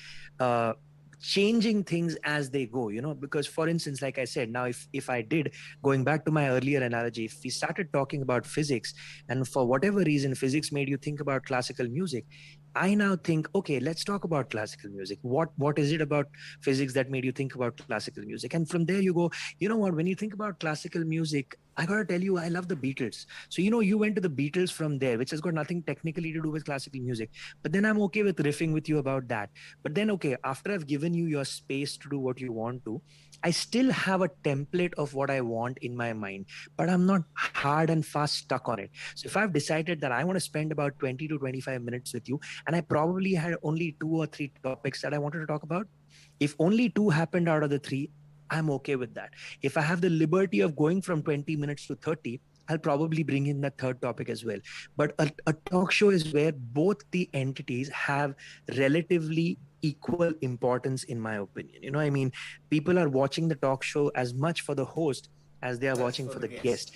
changing things as they go, because, for instance, like I said, now if I did, going back to my earlier analogy, if we started talking about physics and for whatever reason physics made you think about classical music, I now think, okay, let's talk about classical music. What is it about physics that made you think about classical music? And from there you go, when you think about classical music, I gotta tell you, I love the Beatles. So, you went to the Beatles from there, which has got nothing technically to do with classical music. But then I'm okay with riffing with you about that. But then, okay, after I've given you your space to do what you want to, I still have a template of what I want in my mind, but I'm not hard and fast stuck on it. So if I've decided that I want to spend about 20 to 25 minutes with you, and I probably had only 2 or 3 topics that I wanted to talk about, if only two happened out of the three, I'm okay with that. If I have the liberty of going from 20 minutes to 30, I'll probably bring in the third topic as well. But a talk show is where both the entities have relatively equal importance, in my opinion. I mean, people are watching the talk show as much for the host as they are That's watching for for the the guest. guest.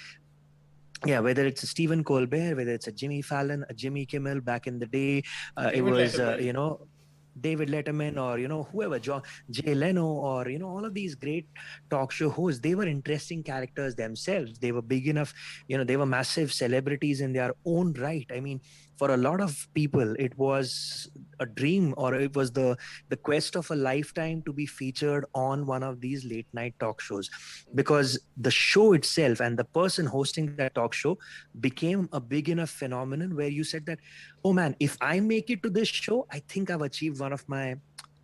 Yeah, whether it's a Stephen Colbert, whether it's a Jimmy Fallon, a Jimmy Kimmel back in the day, it David was, Letterman. David Letterman, or, whoever, Jay Leno, or, all of these great talk show hosts. They were interesting characters themselves. They were big enough, they were massive celebrities in their own right. I mean, for a lot of people, it was a dream, or it was the quest of a lifetime to be featured on one of these late night talk shows, because the show itself and the person hosting that talk show became a big enough phenomenon where you said that, oh man, if I make it to this show, I think I've achieved one of my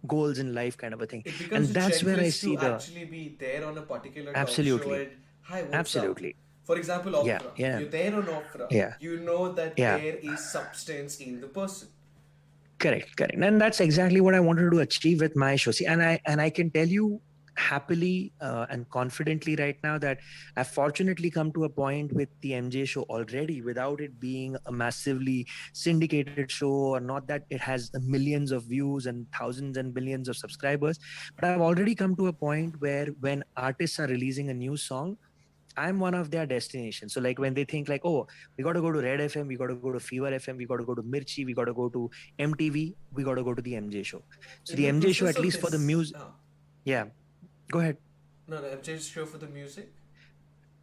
goals in life, kind of a thing. It becomes And a that's where I checklist see to the actually be there on a particular talk show absolutely, and hi, what's up? absolutely, For example, yeah, opera. yeah, You're there on opera. yeah, You know that yeah. there is substance in the person. Correct, correct. And that's exactly what I wanted to achieve with my show. See, and I can tell you happily and confidently right now that I've fortunately come to a point with the MJ show already, without it being a massively syndicated show, or not that it has millions of views and thousands and billions of subscribers. But I've already come to a point where when artists are releasing a new song, I'm one of their destinations. So like when they think like, oh, we got to go to Red FM, we got to go to Fever FM, we got to go to Mirchi, we got to go to MTV, we got to go to the MJ show. So In the the MJ show, process at of least for the this, music, yeah, go ahead. no, I'm just sure for the music.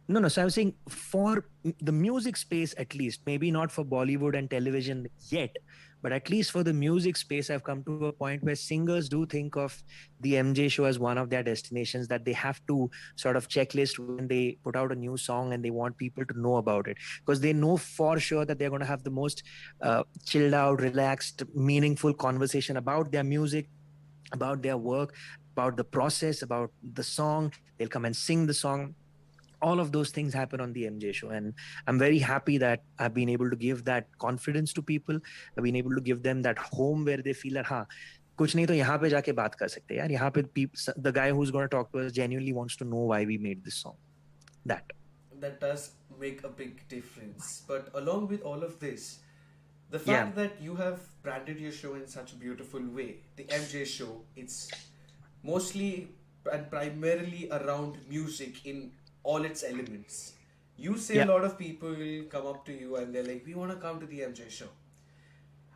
No, no. So I was saying for the music space, at least, maybe not for Bollywood and television yet, but at least for the music space, I've come to a point where singers do think of the MJ show as one of their destinations that they have to sort of checklist when they put out a new song and they want people to know about it, because they know for sure that they're going to have the most chilled out, relaxed, meaningful conversation about their music, about their work, about the process, about the song. They'll come and sing the song. All of those things happen on the MJ show, and I'm very happy that I've been able to give that confidence to people. I've been able to give them that home where they feel that कुछ नहीं तो यहाँ पे जाके बात कर सकते हैं यार, यहाँ पे the guy who's going to talk to us genuinely wants to know why we made this song. That. That does make a big difference. But along with all of this, the Yeah. fact that you have branded your show in such a beautiful way, the MJ show, it's mostly and primarily around music in all its elements. You say Yeah. a lot of people come up to you and they're like, we want to come to the MJ show.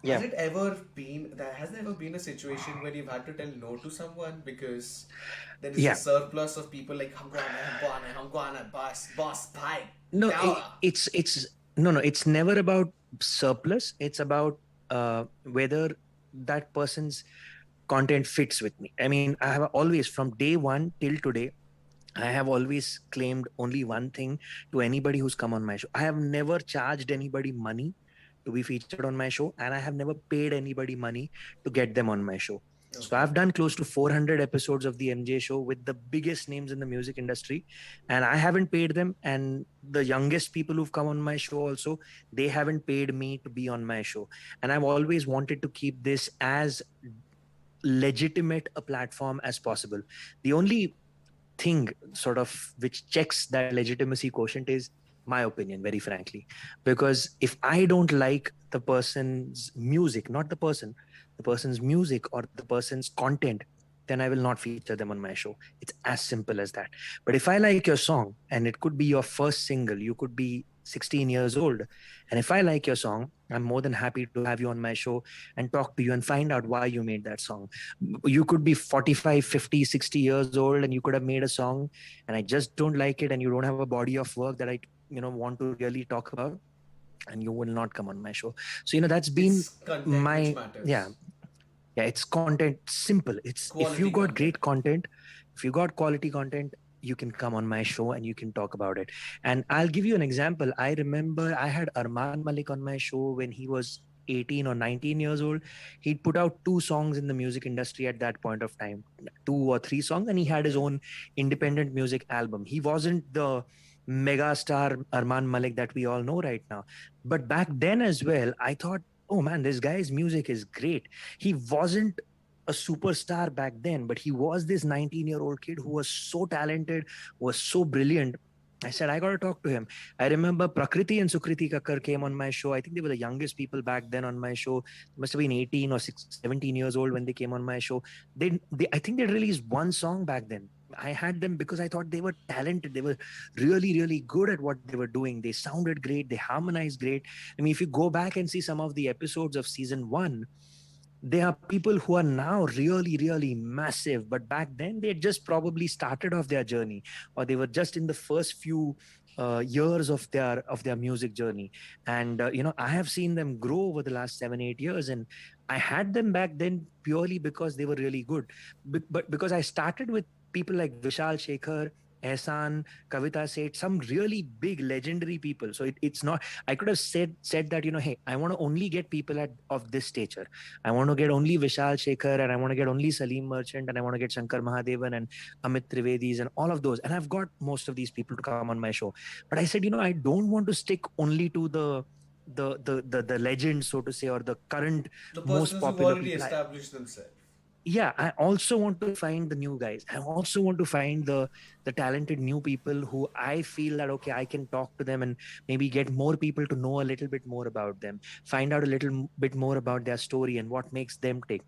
Yeah. Has there ever been a situation where you've had to tell no to someone because there is Yeah. a surplus of people like hum gonna, boss, bye. No, Power. it's never about surplus. It's about whether that person's content fits with me. I mean, I have always, from day one till today, I have always claimed only one thing to anybody who's come on my show. I have never charged anybody money to be featured on my show, and I have never paid anybody money to get them on my show. So Okay. I've done close to 400 episodes of the MJ show with the biggest names in the music industry, and I haven't paid them. And the youngest people who've come on my show also, they haven't paid me to be on my show. And I've always wanted to keep this as legitimate a platform as possible. The only thing sort of which checks that legitimacy quotient is my opinion, very frankly, because if I don't like the person's music, not the person's music or the person's content, then I will not feature them on my show. It's as simple as that. But if I like your song, and it could be your first single, you could be 16 years old, and if I like your song, I'm more than happy to have you on my show and talk to you and find out why you made that song. You could be 45, 50, 60 years old, and you could have made a song and I just don't like it, and you don't have a body of work that I want to really talk about, and you will not come on my show. So that's been It's content which my matters. yeah, it's content. Simple. It's if you Quality got content. great content, if you got quality content, you can come on my show and you can talk about it. And I'll give you an example. I remember I had Arman Malik on my show when he was 18 or 19 years old. He'd put out 2 songs in the music industry at that point of time, 2 or 3 songs, and he had his own independent music album. He wasn't the mega star Arman Malik that we all know right now, but back then as well, I thought, oh man, this guy's music is great. He wasn't a superstar back then, but he was this 19-year-old kid who was so talented, was so brilliant. I said, I got to talk to him. I remember Prakriti and Sukriti Kakkar came on my show. I think they were the youngest people back then on my show. They must have been 18 or 17 years old when they came on my show. I think they released 1 song back then. I had them because I thought they were talented. They were really, really good at what they were doing. They sounded great. They harmonized great. I mean, if you go back and see some of the episodes of season 1, there are people who are now really, really massive, but back then they had just probably started off their journey, or they were just in the first few years of their music journey. And I have seen them grow over the last 7-8 years, and I had them back then purely because they were really good. But because I started with people like Vishal Shekhar, Ehsan, Kavita Seth, some really big legendary people. So it's not, I could have said that, hey, I want to only get people of this stature. I want to get only Vishal Shekhar, and I want to get only Salim Merchant, and I want to get Shankar Mahadevan and Amit Trivedis and all of those. And I've got most of these people to come on my show. But I said, I don't want to stick only to the legends, so to say, or the current The most persons who've popular already people. established themselves. Yeah, I also want to find the new guys. I also want to find the talented new people who I feel that, okay, I can talk to them and maybe get more people to know a little bit more about them, find out a little bit more about their story and what makes them tick.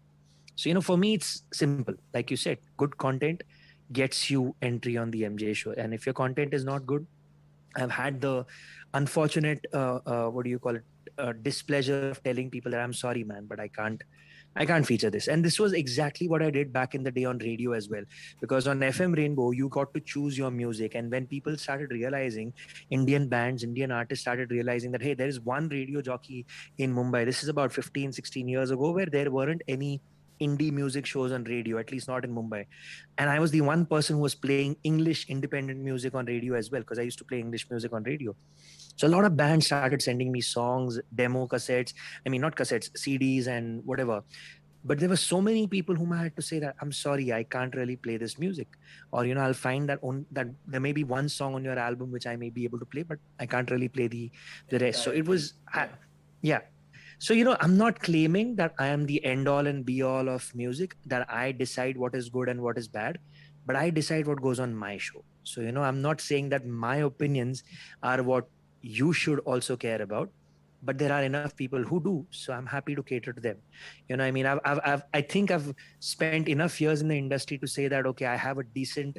So, for me, it's simple. Like you said, good content gets you entry on the MJ show. And if your content is not good, I've had the unfortunate, what do you call it, displeasure of telling people that I'm sorry, man, but I can't feature this. And this was exactly what I did back in the day on radio as well. Because on FM Rainbow, you got to choose your music. And when people started realizing, Indian bands, Indian artists started realizing that, hey, there is one radio jockey in Mumbai. This is about 15, 16 years ago, where there weren't any indie music shows on radio, at least not in Mumbai. And I was the one person who was playing English independent music on radio as well, because I used to play English music on radio. So a lot of bands started sending me songs, demo cassettes. I mean, not cassettes, CDs and whatever. But there were so many people whom I had to say that, I'm sorry, I can't really play this music. Or, I'll find that there may be one song on your album which I may be able to play, but I can't really play the rest. So it was, yeah. So, I'm not claiming that I am the end all and be all of music, that I decide what is good and what is bad, but I decide what goes on my show. So, I'm not saying that my opinions are what you should also care about, but there are enough people who do. So I'm happy to cater to them. I mean, I think I've spent enough years in the industry to say that, okay, I have a decent,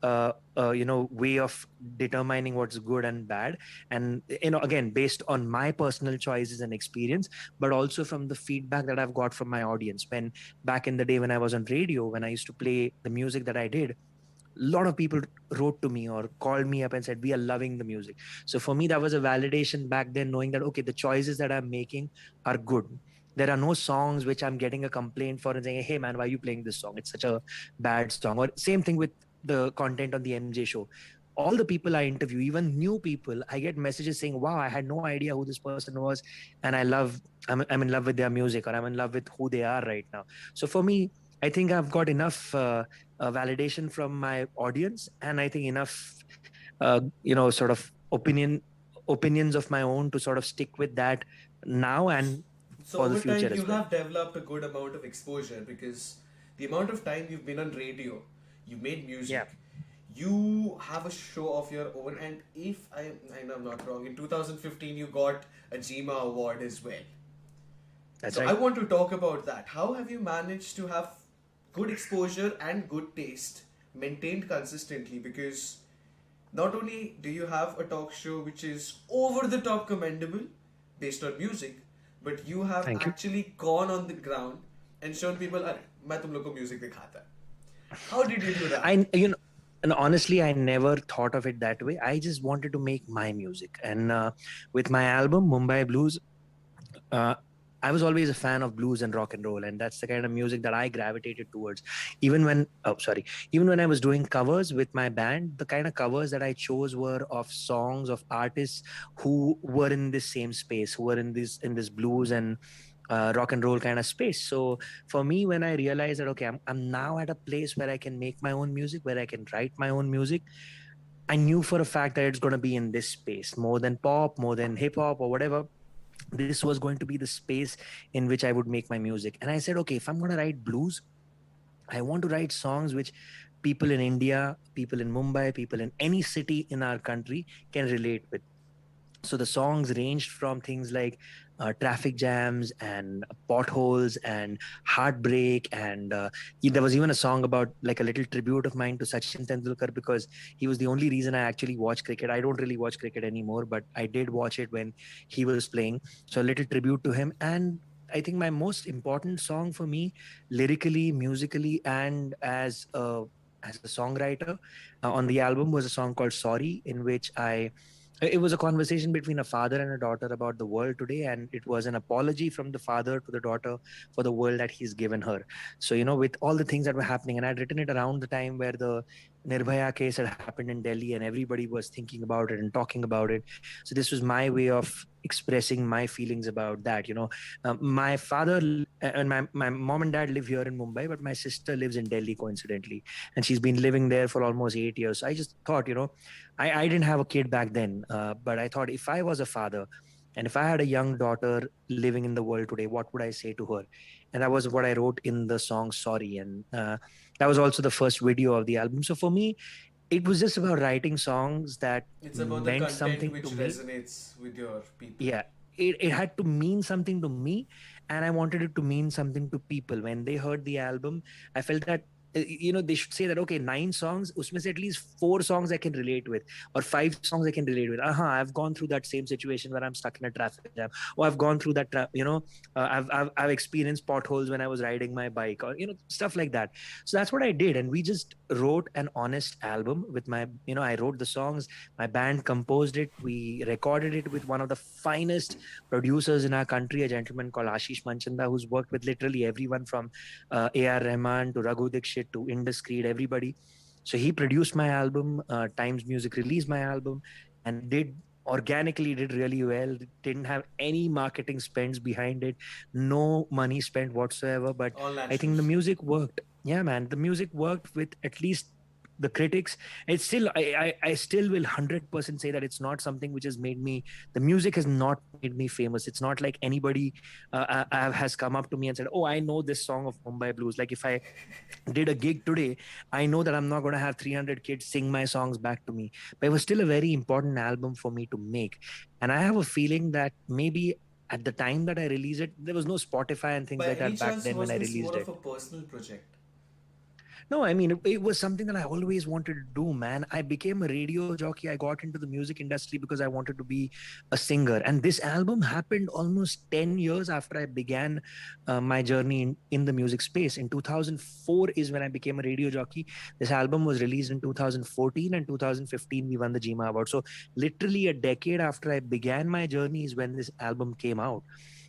way of determining what's good and bad. And, again, based on my personal choices and experience, but also from the feedback that I've got from my audience. When back in the day when I was on radio, when I used to play the music that I did, a lot of people wrote to me or called me up and said, we are loving the music. So for me, that was a validation back then, knowing that, okay, the choices that I'm making are good. There are no songs which I'm getting a complaint for and saying, hey man, why are you playing this song? It's such a bad song. Or same thing with the content on the MJ show. All the people I interview, even new people, I get messages saying, wow, I had no idea who this person was. And I'm in love with their music, or I'm in love with who they are right now. So for me, I think I've got enough validation from my audience, and I think enough, sort of opinions of my own to sort of stick with that now and So for the over future time, you as well. have developed a good amount of exposure, because the amount of time you've been on radio, you made music, Yeah. you have a show of your own, and if I know I'm not wrong, in 2015 you got a GIMA award as well. That's So right. I want to talk about that. How have you managed to have good exposure and good taste maintained consistently? Because not only do you have a talk show which is over the top commendable based on music, but you have Thank you. actually gone on the ground and shown people, "अरे, मैं तुम लोग को music दिखाता." How did you do that? And honestly, I never thought of it that way. I just wanted to make my music. And with my album, Mumbai Blues, uh, I was always a fan of blues and rock and roll, and that's the kind of music that I gravitated towards. Even when, oh, sorry, even when I was doing covers with my band, the kind of covers that I chose were of songs of artists who were in this same space, who were in this blues and rock and roll kind of space. So for me, when I realized that okay, I'm now at a place where I can make my own music, where I can write my own music, I knew for a fact that it's going to be in this space more than pop, more than hip hop or whatever. This was going to be the space in which I would make my music. And I said, okay, if I'm going to write blues, I want to write songs which people in India, people in Mumbai, people in any city in our country can relate with. So the songs ranged from things like traffic jams and potholes and heartbreak, and there was even a song about like a little tribute of mine to Sachin Tendulkar, because he was the only reason I actually watch cricket. I don't really watch cricket anymore, but I did watch it when he was playing. So a little tribute to him. And I think my most important song for me, lyrically, musically, and as a songwriter on the album, was a song called Sorry, in which it was a conversation between a father and a daughter about the world today, and it was an apology from the father to the daughter for the world that he's given her. So with all the things that were happening, and I'd written it around the time where the Nirbhaya case had happened in Delhi, and everybody was thinking about it and talking about it. So this was my way of expressing my feelings about that. My father and my mom and dad live here in Mumbai, but my sister lives in Delhi coincidentally, and she's been living there for almost 8 years. So I just thought, I didn't have a kid back then, but I thought if I was a father and if I had a young daughter living in the world today, what would I say to her? And that was what I wrote in the song Sorry. And that was also the first video of the album. So for me, it was just about writing songs that It's about the meant content something which to me. resonates with your people. Yeah, it had to mean something to me, and I wanted it to mean something to people. When they heard the album, I felt that they should say that okay, 9 songs, usme se at least 4 songs I can relate with, or 5 songs I can relate with. I've gone through that same situation where I'm stuck in a traffic jam, or I've gone through that I've experienced potholes when I was riding my bike, or stuff like that. So that's what I did, and we just wrote an honest album with my I wrote the songs, my band composed it, we recorded it with one of the finest producers in our country, a gentleman called Ashish Manchanda, who's worked with literally everyone from A.R. Rahman to Raghu Dixit to Indus Creed, everybody. So he produced my album. Times Music released my album, and it did really well. It didn't have any marketing spends behind it, no money spent whatsoever. But All I natural. think the music worked. Yeah, man, the music worked with at least the critics. It's still, I still will 100% say that it's not something which has made me, the music has not made me famous. It's not like anybody has come up to me and said, oh, I know this song of Mumbai Blues. Like if I did a gig today, I know that I'm not going to have 300 kids sing my songs back to me. But it was still a very important album for me to make. And I have a feeling that maybe at the time that I released it, there was no Spotify and things By like any that back chance, then when was I this released more of it. a personal project? No, I mean, it was something that I always wanted to do, man. I became a radio jockey. I got into the music industry because I wanted to be a singer. And this album happened almost 10 years after I began my journey in the music space. In 2004 is when I became a radio jockey. This album was released in 2014, and 2015 we won the GIMA award. So literally a decade after I began my journey is when this album came out.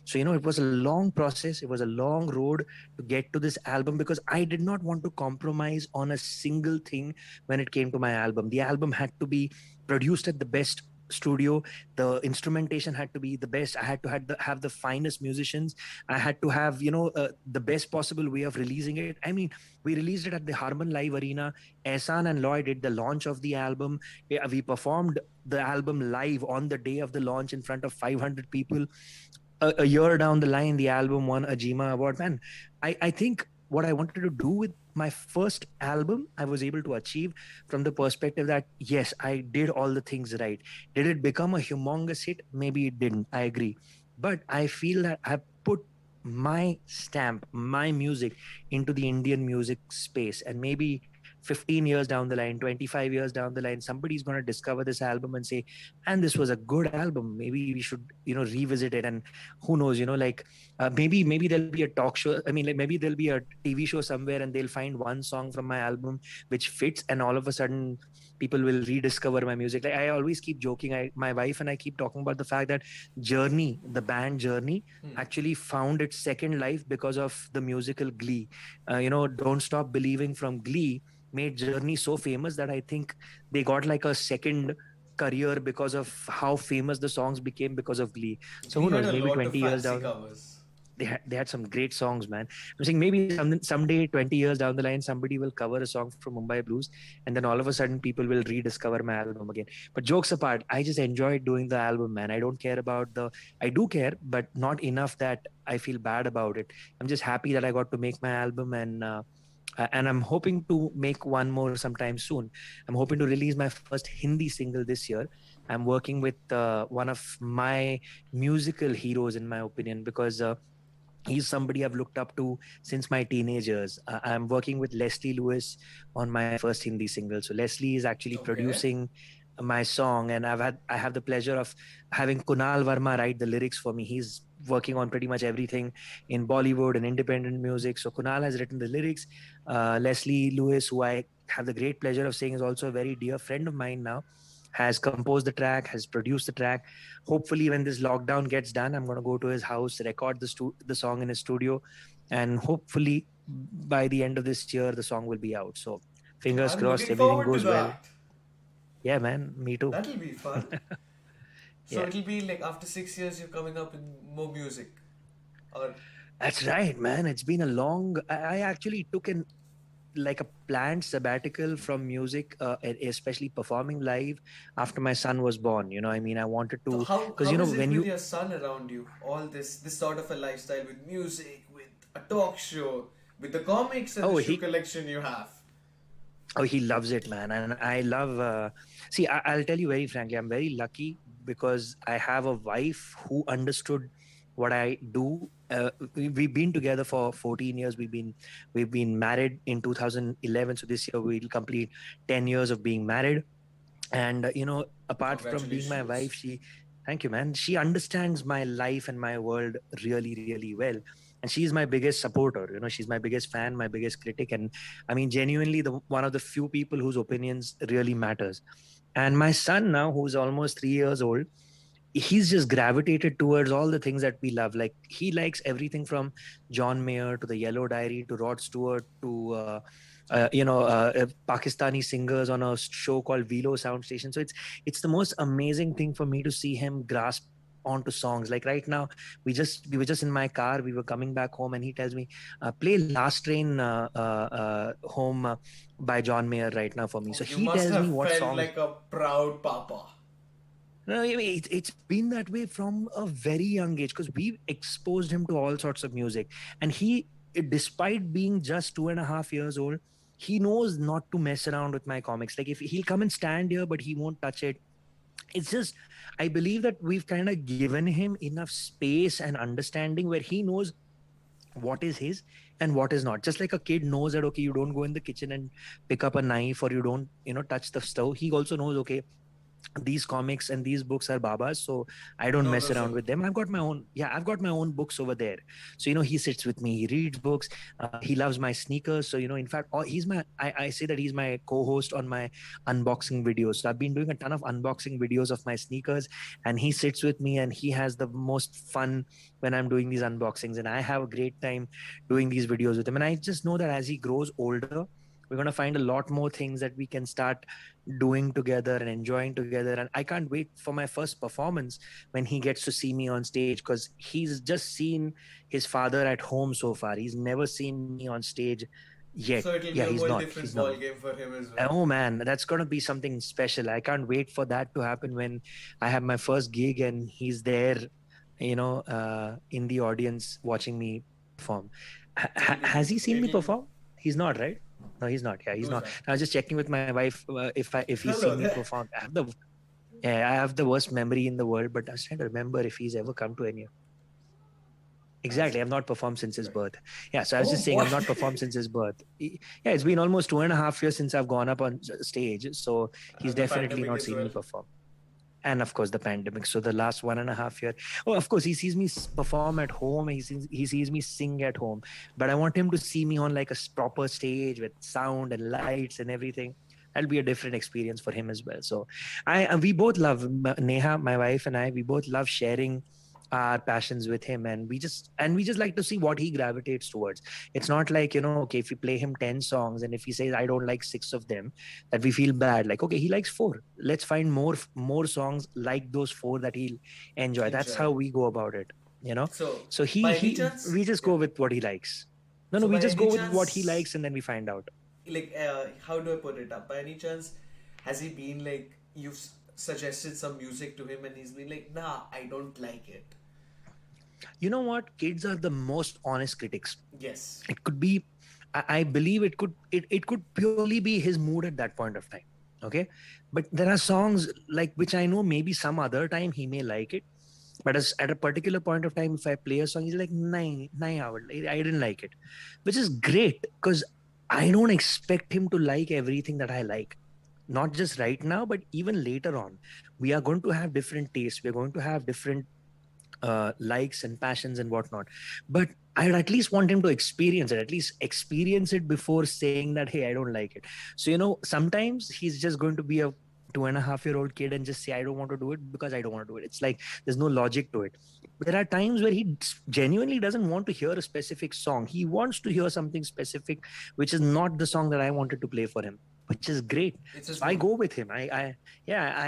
So it was a long process, it was a long road to get to this album, because I did not want to compromise on a single thing when it came to my album. The album had to be produced at the best studio, the instrumentation had to be the best, I had to have the finest musicians, I had to have the best possible way of releasing it. I mean, we released it at the Harman Live Arena. Ehsan and Lloyd did the launch of the album. We performed the album live on the day of the launch in front of 500 people. A year down the line, the album won a GIMA award. Man, I think what I wanted to do with my first album, I was able to achieve, from the perspective that, yes, I did all the things right. Did it become a humongous hit? Maybe it didn't. I agree. But I feel that I put my stamp, my music into the Indian music space. And maybe 15 years down the line, 25 years down the line, somebody's going to discover this album and say, and this was a good album. Maybe we should, revisit it. And who knows, like maybe there'll be a talk show. I mean, like maybe there'll be a TV show somewhere and they'll find one song from my album which fits, and all of a sudden people will rediscover my music. Like I always keep joking. My wife and I keep talking about the fact that Journey, the band Journey, actually found its second life because of the musical Glee. Don't Stop Believing from Glee made Journey so famous that I think they got like a second career because of how famous the songs became because of Glee. So We who had knows? a Maybe lot 20 of years fancy down, covers. they had some great songs, man. I'm saying maybe someday, 20 years down the line, somebody will cover a song from Mumbai Blues, and then all of a sudden people will rediscover my album again. But jokes apart, I just enjoyed doing the album, man. I don't care about I do care, but not enough that I feel bad about it. I'm just happy that I got to make my album, and I'm hoping to make one more sometime soon. I'm hoping to release my first Hindi single this year. I'm working with one of my musical heroes, in my opinion, because he's somebody I've looked up to since my teenagers. I'm working with Leslie Lewis on my first Hindi single. So Leslie is actually Okay. producing my song, and I have the pleasure of having Kunal Verma write the lyrics for me. He's working on pretty much everything in Bollywood and independent music. So Kunal has written the lyrics. Leslie Lewis, who I have the great pleasure of saying is also a very dear friend of mine now, has composed the track, has produced the track. Hopefully, when this lockdown gets done, I'm going to go to his house, record the song in his studio, and hopefully by the end of this year, the song will be out. So fingers I'm crossed, looking everything forward to goes well. that. Yeah, man, me too. That'll be fun. So Yeah. it'll be like after 6 years you're coming up with more music. Or That's right, man. It's been a long. I actually took a planned sabbatical from music, especially performing live after my son was born. I mean, I wanted so to, because how is it when with you your son around you? All this sort of a lifestyle with music, with a talk show, with the comics and oh the shoe he collection you have. Oh, he loves it, man. And I love, see, I'll tell you very frankly, I'm very lucky because I have a wife who understood what I do. We've been together for 14 years. We've been married in 2011. So this year we'll complete 10 years of being married. And, apart from being my Congratulations. wife, thank you, man. She understands my life and my world really, really well. And she's my biggest supporter. She's my biggest fan, my biggest critic. And I mean, genuinely, one of the few people whose opinions really matters. And my son now, who's almost 3 years old, he's just gravitated towards all the things that we love. Like he likes everything from John Mayer to the Yellow Diary to Rod Stewart to Pakistani singers on a show called Velo Sound Station. So it's the most amazing thing for me to see him grasp onto songs. Like right now, we were just in my car. We were coming back home, and he tells me, "Play Last Train Home by John Mayer right now for me." Oh, So you he must tells me have what felt songs. like a proud papa. No, I mean, it's been that way from a very young age because we exposed him to all sorts of music. And despite being just 2.5 years old, he knows not to mess around with my comics. Like if he'll come and stand here, but he won't touch it. It's just, I believe that we've kind of given him enough space and understanding where he knows what is his and what is not. Just like a kid knows that, okay, you don't go in the kitchen and pick up a knife, or you don't, touch the stove. He also knows, okay, these comics and these books are Baba's, so I don't No, mess no, around sir. with them. I've got my own books over there. So he sits with me, he reads books. He loves my sneakers. So in fact, I say that he's my co-host on my unboxing videos. So I've been doing a ton of unboxing videos of my sneakers, and he sits with me, and he has the most fun when I'm doing these unboxings, and I have a great time doing these videos with him. And I just know that as he grows older, we're going to find a lot more things that we can start doing together and enjoying together. And I can't wait for my first performance when he gets to see me on stage, because he's just seen his father at home so far. He's never seen me on stage yet. So it'll Yeah, be a he's whole not. different He's not. ball game for him as well. Oh man, that's going to be something special. I can't wait for that to happen when I have my first gig and he's there, in the audience watching me perform. It'll be Has he beautiful. seen me perform? He's not, right? No, he's not. Yeah, he's Who's not. that? I was just checking with my wife if he's Hello seen me there. perform. I have the worst memory in the world, but I was trying to remember if he's ever come to any. Exactly. I've not performed since his birth. Yeah. So I was Oh, just saying I've what? not performed since his birth. Yeah. It's been almost 2.5 years since I've gone up on stage. So he's And the definitely pandemic not as seen me well. perform. And of course, the pandemic. So the last 1.5 year. Oh, of course, he sees me perform at home. He sees me sing at home. But I want him to see me on like a proper stage with sound and lights and everything. That'll be a different experience for him as well. So we both love Neha, my wife, and I. We both love sharing our passions with him, and we just like to see what he gravitates towards. It's not like, okay, if we play him 10 songs and if he says I don't like 6 of them, that we feel bad. Like, okay, he likes 4, let's find more songs like those 4 that he'll enjoy. That's Enjoy. how we go about it. So, So by he any he chance, we just yeah. go with what he likes. No, So, we by just any go with what he chance, likes and then we find out. like, how do I put it up? By any chance, has he been like, you've suggested some music to him and he's been like, nah, I don't like it? You know what, kids are the most honest critics. Yes. It could be, I believe it could purely be his mood at that point of time. Okay. But there are songs like which I know maybe some other time he may like it, but as at a particular point of time, if I play a song, he's like, nine hour, I didn't like it, which is great because I don't expect him to like everything that I like. Not just right now, but even later on. We are going to have different tastes. We're going to have different likes and passions and whatnot. But I'd at least want him to experience it, at least experience it before saying that, hey, I don't like it. So, sometimes he's just going to be a 2.5-year-old kid and just say, I don't want to do it because I don't want to do it. It's like there's no logic to it. There are times where he genuinely doesn't want to hear a specific song. He wants to hear something specific, which is not the song that I wanted to play for him, which is great. It's So his I mood. go with him. I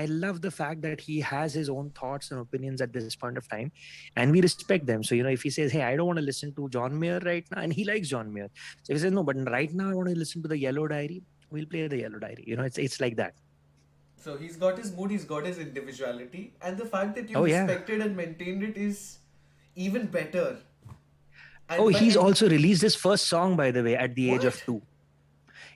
love the fact that he has his own thoughts and opinions at this point of time, and we respect them. So, if he says, hey, I don't want to listen to John Mayer right now, and he likes John Mayer, so if he says, no, but right now I want to listen to the Yellow Diary, we'll play the Yellow Diary. It's like that. So he's got his mood, he's got his individuality, and the fact that you Oh yeah. respected and maintained it is even better. Oh, And by he's also released his first song, by the way, at the age of what? 2.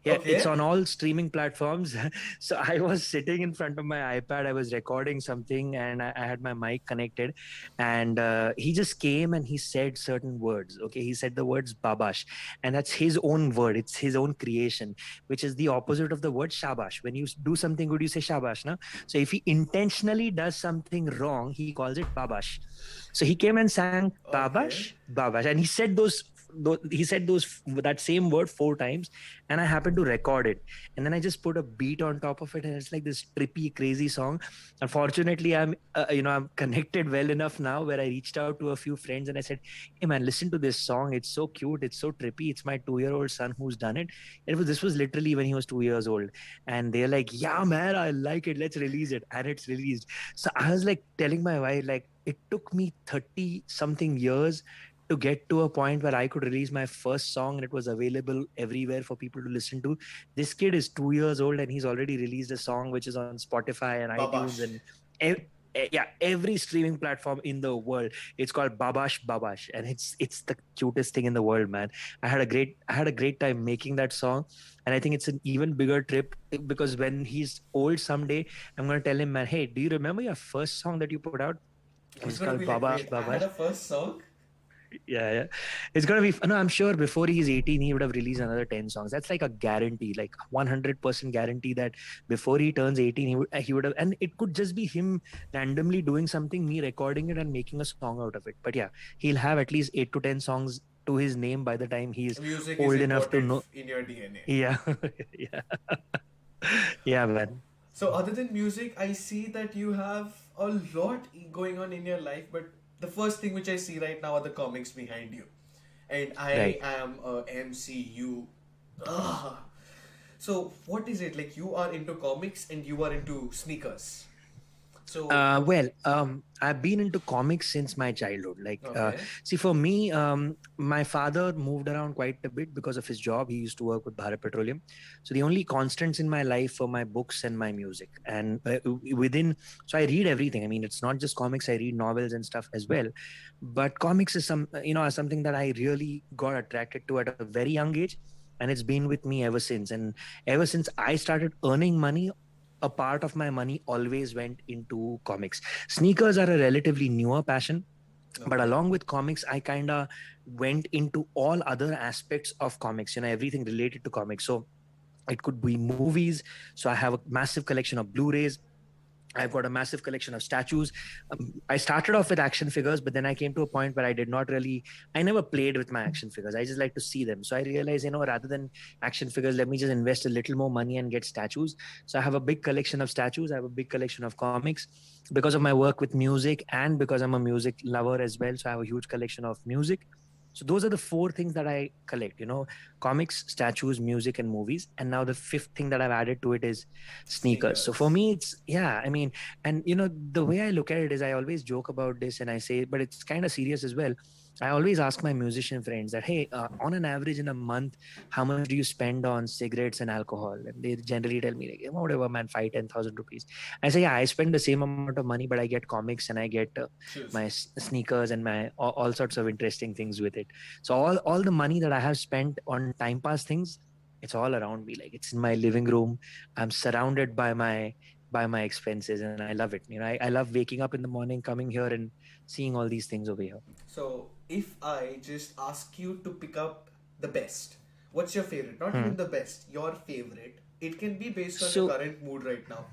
Yeah, it's Okay. on all streaming platforms. So I was sitting in front of my iPad, I was recording something, and I had my mic connected, and he just came and he said certain words. Okay, he said the words babash, and that's his own word. It's his own creation, which is the opposite of the word shabash. When you do something good, you say shabash, no? So if he intentionally does something wrong, he calls it babash. So he came and sang Okay. babash, babash, and he said that same word 4 times, and I happened to record it, and then I just put a beat on top of it, and it's like this trippy, crazy song. Unfortunately, I'm connected well enough now where I reached out to a few friends and I said, hey man, listen to this song, it's so cute, it's so trippy, it's my 2-year-old son who's done it. This was literally when he was 2 years old, and they're like, yeah man, I like it, let's release it, and it's released. So I was like telling my wife, like, it took me 30 something years to get to a point where I could release my first song and it was available everywhere for people to listen to. This kid is 2 years old and he's already released a song which is on Spotify and iTunes Babash. and yeah, every streaming platform in the world. It's called Babash Babash, and it's the cutest thing in the world, man. I had a great time making that song, and I think it's an even bigger trip because when he's old someday, I'm gonna tell him, man, hey, do you remember your first song that you put out? It He's was gonna called be like, Babash wait, I had Babash. a first song? Yeah. It's gonna be. No, I'm sure before he's 18, he would have released another 10 songs. That's like a guarantee, like 100% guarantee that before he turns 18, he would have. And it could just be him randomly doing something, me recording it and making a song out of it. But yeah, he'll have at least 8 to 10 songs to his name by the time he's Music is old enough to important know. in your DNA. Yeah, yeah, yeah, man. So, other than music, I see that you have a lot going on in your life, but the first thing which I see right now are the comics behind you. And I Right. am a MCU. Ugh. So, what is it? Like, you are into comics and you are into sneakers. So, I've been into comics since my childhood. okay. See, for me, my father moved around quite a bit because of his job. He used to work with Bharat Petroleum. So the only constants in my life were my books and my music. And so I read everything. I mean, it's not just comics. I read novels and stuff as well. But comics is something that I really got attracted to at a very young age. And it's been with me ever since. And ever since I started earning money, a part of my money always went into comics. Sneakers are a relatively newer passion. But Okay. along with comics, I kind of went into all other aspects of comics, everything related to comics. So it could be movies. So I have a massive collection of Blu-rays. I've got a massive collection of statues. I started off with action figures, but then I came to a point where I never played with my action figures. I just like to see them. So I realized, rather than action figures, let me just invest a little more money and get statues. So I have a big collection of statues. I have a big collection of comics because of my work with music and because I'm a music lover as well. So I have a huge collection of music. So those are the four things that I collect, comics, statues, music, and movies. And now the fifth thing that I've added to it is sneakers. So for Sneakers. me, it's, yeah, I mean, and the way I look at it is I always joke about this and I say, but it's kind of serious as well. I always ask my musician friends that, hey, on an average in a month, how much do you spend on cigarettes and alcohol? And they generally tell me, like, whatever, man, 5,000-10,000 rupees. I say, yeah, I spend the same amount of money, but I get comics and I get my Shoes. sneakers and my all sorts of interesting things with it. So all the money that I have spent on time pass things, it's all around me. Like, it's in my living room. I'm surrounded by my expenses, and I love it. I love waking up in the morning, coming here and seeing all these things over here. So, if I just ask you to pick up the best, what's your favorite? Not Hmm. even the best, your favorite. It can be based on your So current mood right now.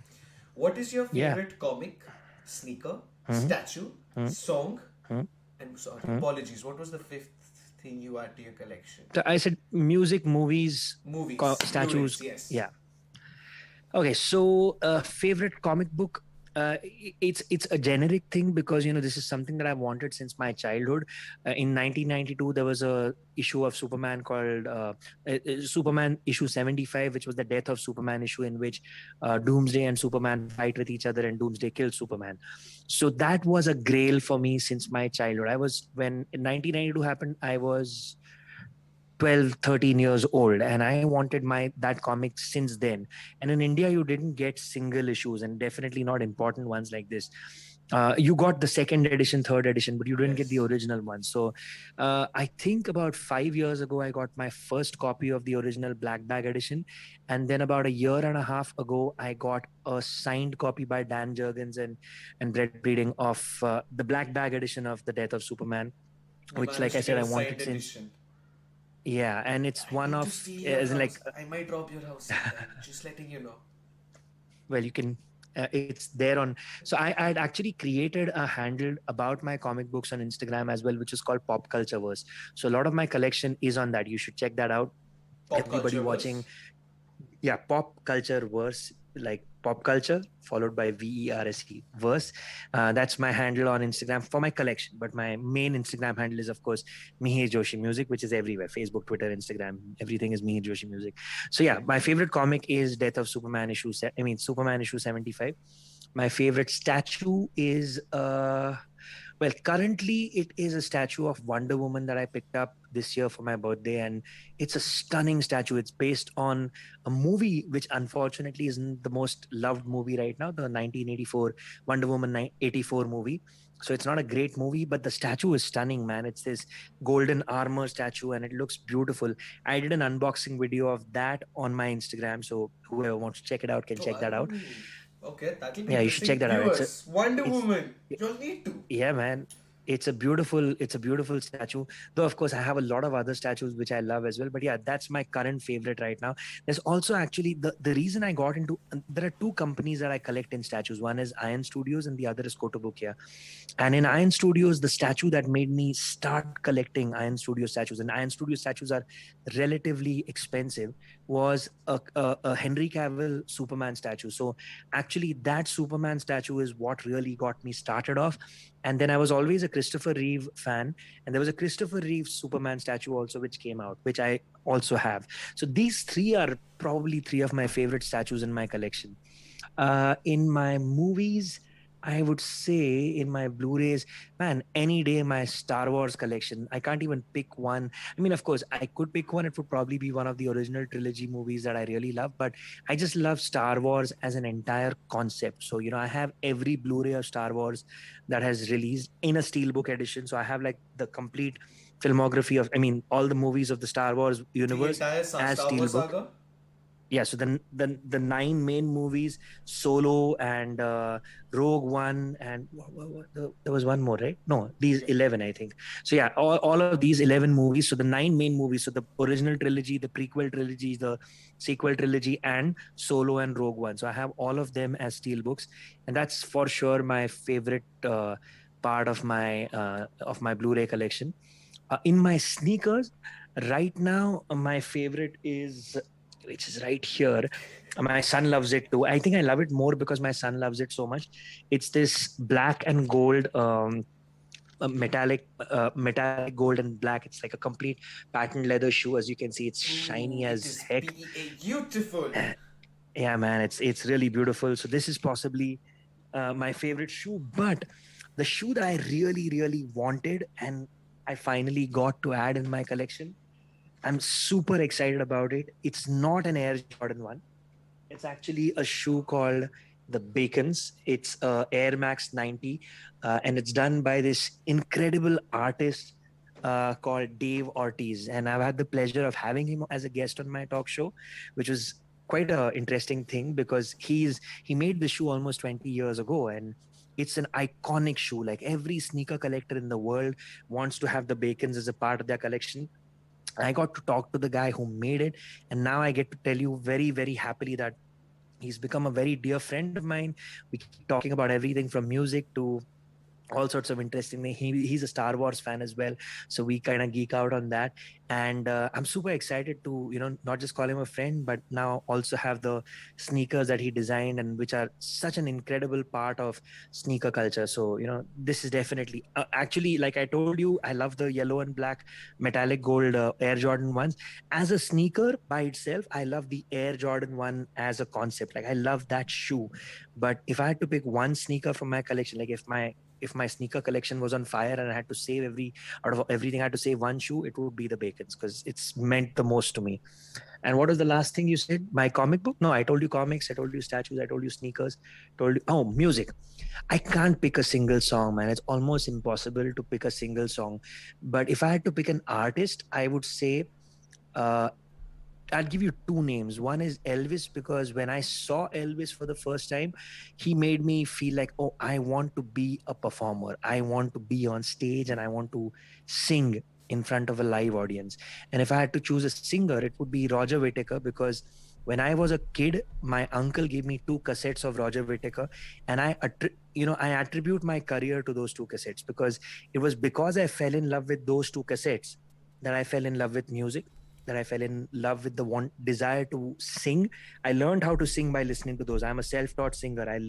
What is your yeah. favorite comic, sneaker, Hmm. statue, Hmm. song, Hmm. and sorry, Hmm. apologies. What was the fifth thing you add to your collection? So I said music, movies, Movies, statues. Blu-rays, yes. Yeah. Okay, so favorite comic book. It's a generic thing because this is something that I've wanted since my childhood. In 1992, there was a issue of Superman called Superman issue 75, which was the death of Superman issue, in which Doomsday and Superman fight with each other, and Doomsday kills Superman. So that was a grail for me since my childhood. When 1992 happened, I was 12, 13 years old, and I wanted my that comic since then. And in India, you didn't get single issues, and definitely not important ones like this. You got the second edition, third edition, but you didn't get the Yes. original one. So I think about 5 years ago, I got my first copy of the original Black Bag edition. And then about a year and a half ago, I got a signed copy by Dan Jurgens and Brett Breeding of the Black Bag edition of The Death of Superman, You which, like managed I to said, get I a signed wanted since. edition. Yeah, and it's I one need to of, steal your as in, like, house. I might rob your house sometime. Just letting you know. well, you can. It's there on. So I'd actually created a handle about my comic books on Instagram as well, which is called Pop Culture Verse. So a lot of my collection is on that. You should check that out. Pop Everybody culture watching, was. yeah, Pop Culture Verse, like pop culture followed by VERSE verse. That's my handle on Instagram for my collection, but my main Instagram handle is, of course, Mihir Joshi Music, which is everywhere: Facebook, Twitter, Instagram. Everything is Mihir Joshi Music. So yeah, my favorite comic is Death of Superman Superman issue 75. My favorite statue is well, currently it is a statue of Wonder Woman that I picked up this year for my birthday, and it's a stunning statue. It's based on a movie which unfortunately isn't the most loved movie right now, the 1984 Wonder Woman 84 movie. So it's not a great movie, but the statue is stunning, man. It's this golden armor statue and it looks beautiful. I did an unboxing video of that on my Instagram, so whoever wants to check it out can check that out. Okay, that'll be Yeah, you should check interesting. that out. Viewers, Wonder It's Woman. You'll need to. yeah, man. It's a beautiful statue. Though of course I have a lot of other statues which I love as well. But yeah, that's my current favorite right now. There's also actually the reason I got into, there are two companies that I collect in statues. One is Iron Studios and the other is Kotobukiya. And in Iron Studios, the statue that made me start collecting Iron Studio statues, and Iron Studio statues are relatively expensive, was a Henry Cavill Superman statue. So actually, that Superman statue is what really got me started off. And then I was always a Christopher Reeve fan, and there was a Christopher Reeve Superman statue also which came out, which I also have. So these three are probably three of my favorite statues in my collection. In my movies, I would say in my Blu-rays, man, any day my Star Wars collection. I can't even pick one. I mean, of course, I could pick one. It would probably be one of the original trilogy movies that I really love. But I just love Star Wars as an entire concept. So, I have every Blu-ray of Star Wars that has released in a steelbook edition. So I have like the complete filmography of, all the movies of the Star Wars The universe entire as Star Wars steelbook. saga. Yeah, so the nine main movies, Solo and Rogue One, and there was one more, right? No, these 11, I think. So yeah, all of these 11 movies. So the nine main movies. So the original trilogy, the prequel trilogy, the sequel trilogy, and Solo and Rogue One. So I have all of them as steelbooks, and that's for sure my favorite part of my Blu-ray collection. In my sneakers, right now, my favorite is, which is right here. My son loves it too. I think I love it more because my son loves it so much. It's this black and gold, metallic gold and black. It's like a complete patent leather shoe. As you can see, it's shiny Ooh, it as is heck. beautiful. Yeah, man, it's really beautiful. So this is possibly my favorite shoe. But the shoe that I really wanted and I finally got to add in my collection, I'm super excited about it. It's not an Air Jordan 1. It's actually a shoe called the Bacons. It's Air Max 90, and it's done by this incredible artist called Dave Ortiz. And I've had the pleasure of having him as a guest on my talk show, which was quite a interesting thing because he made the shoe almost 20 years ago, and it's an iconic shoe. Like every sneaker collector in the world wants to have the Bacons as a part of their collection. I got to talk to the guy who made it, and now I get to tell you very happily that he's become a very dear friend of mine. We keep talking about everything from music to all sorts of interesting things. He's a Star Wars fan as well, so we kind of geek out on that. And I'm super excited to not just call him a friend, but now also have the sneakers that he designed and which are such an incredible part of sneaker culture. So this is definitely actually, like I told you, I love the yellow and black metallic gold Air Jordan ones. As a sneaker by itself, I love the Air Jordan 1 as a concept. Like I love that shoe. But if I had to pick one sneaker from my collection, like if my sneaker collection was on fire and I had to save out of everything, I had to save one shoe, it would be the Bacons because it's meant the most to me. And what was the last thing you said? My comic book? No, I told you comics, I told you statues, I told you sneakers, told you, oh, music. I can't pick a single song, man. It's almost impossible to pick a single song. But if I had to pick an artist, I would say uh, I'll give you two names. One is Elvis, because when I saw Elvis for the first time, he made me feel like, oh, I want to be a performer. I want to be on stage and I want to sing in front of a live audience. And if I had to choose a singer, it would be Roger Whittaker, because when I was a kid, my uncle gave me two cassettes of Roger Whittaker, and I attribute my career to those two cassettes because it was because I fell in love with those two cassettes that I fell in love with music, that I fell in love with the desire to sing. I learned how to sing by listening to those. I'm a self-taught singer. I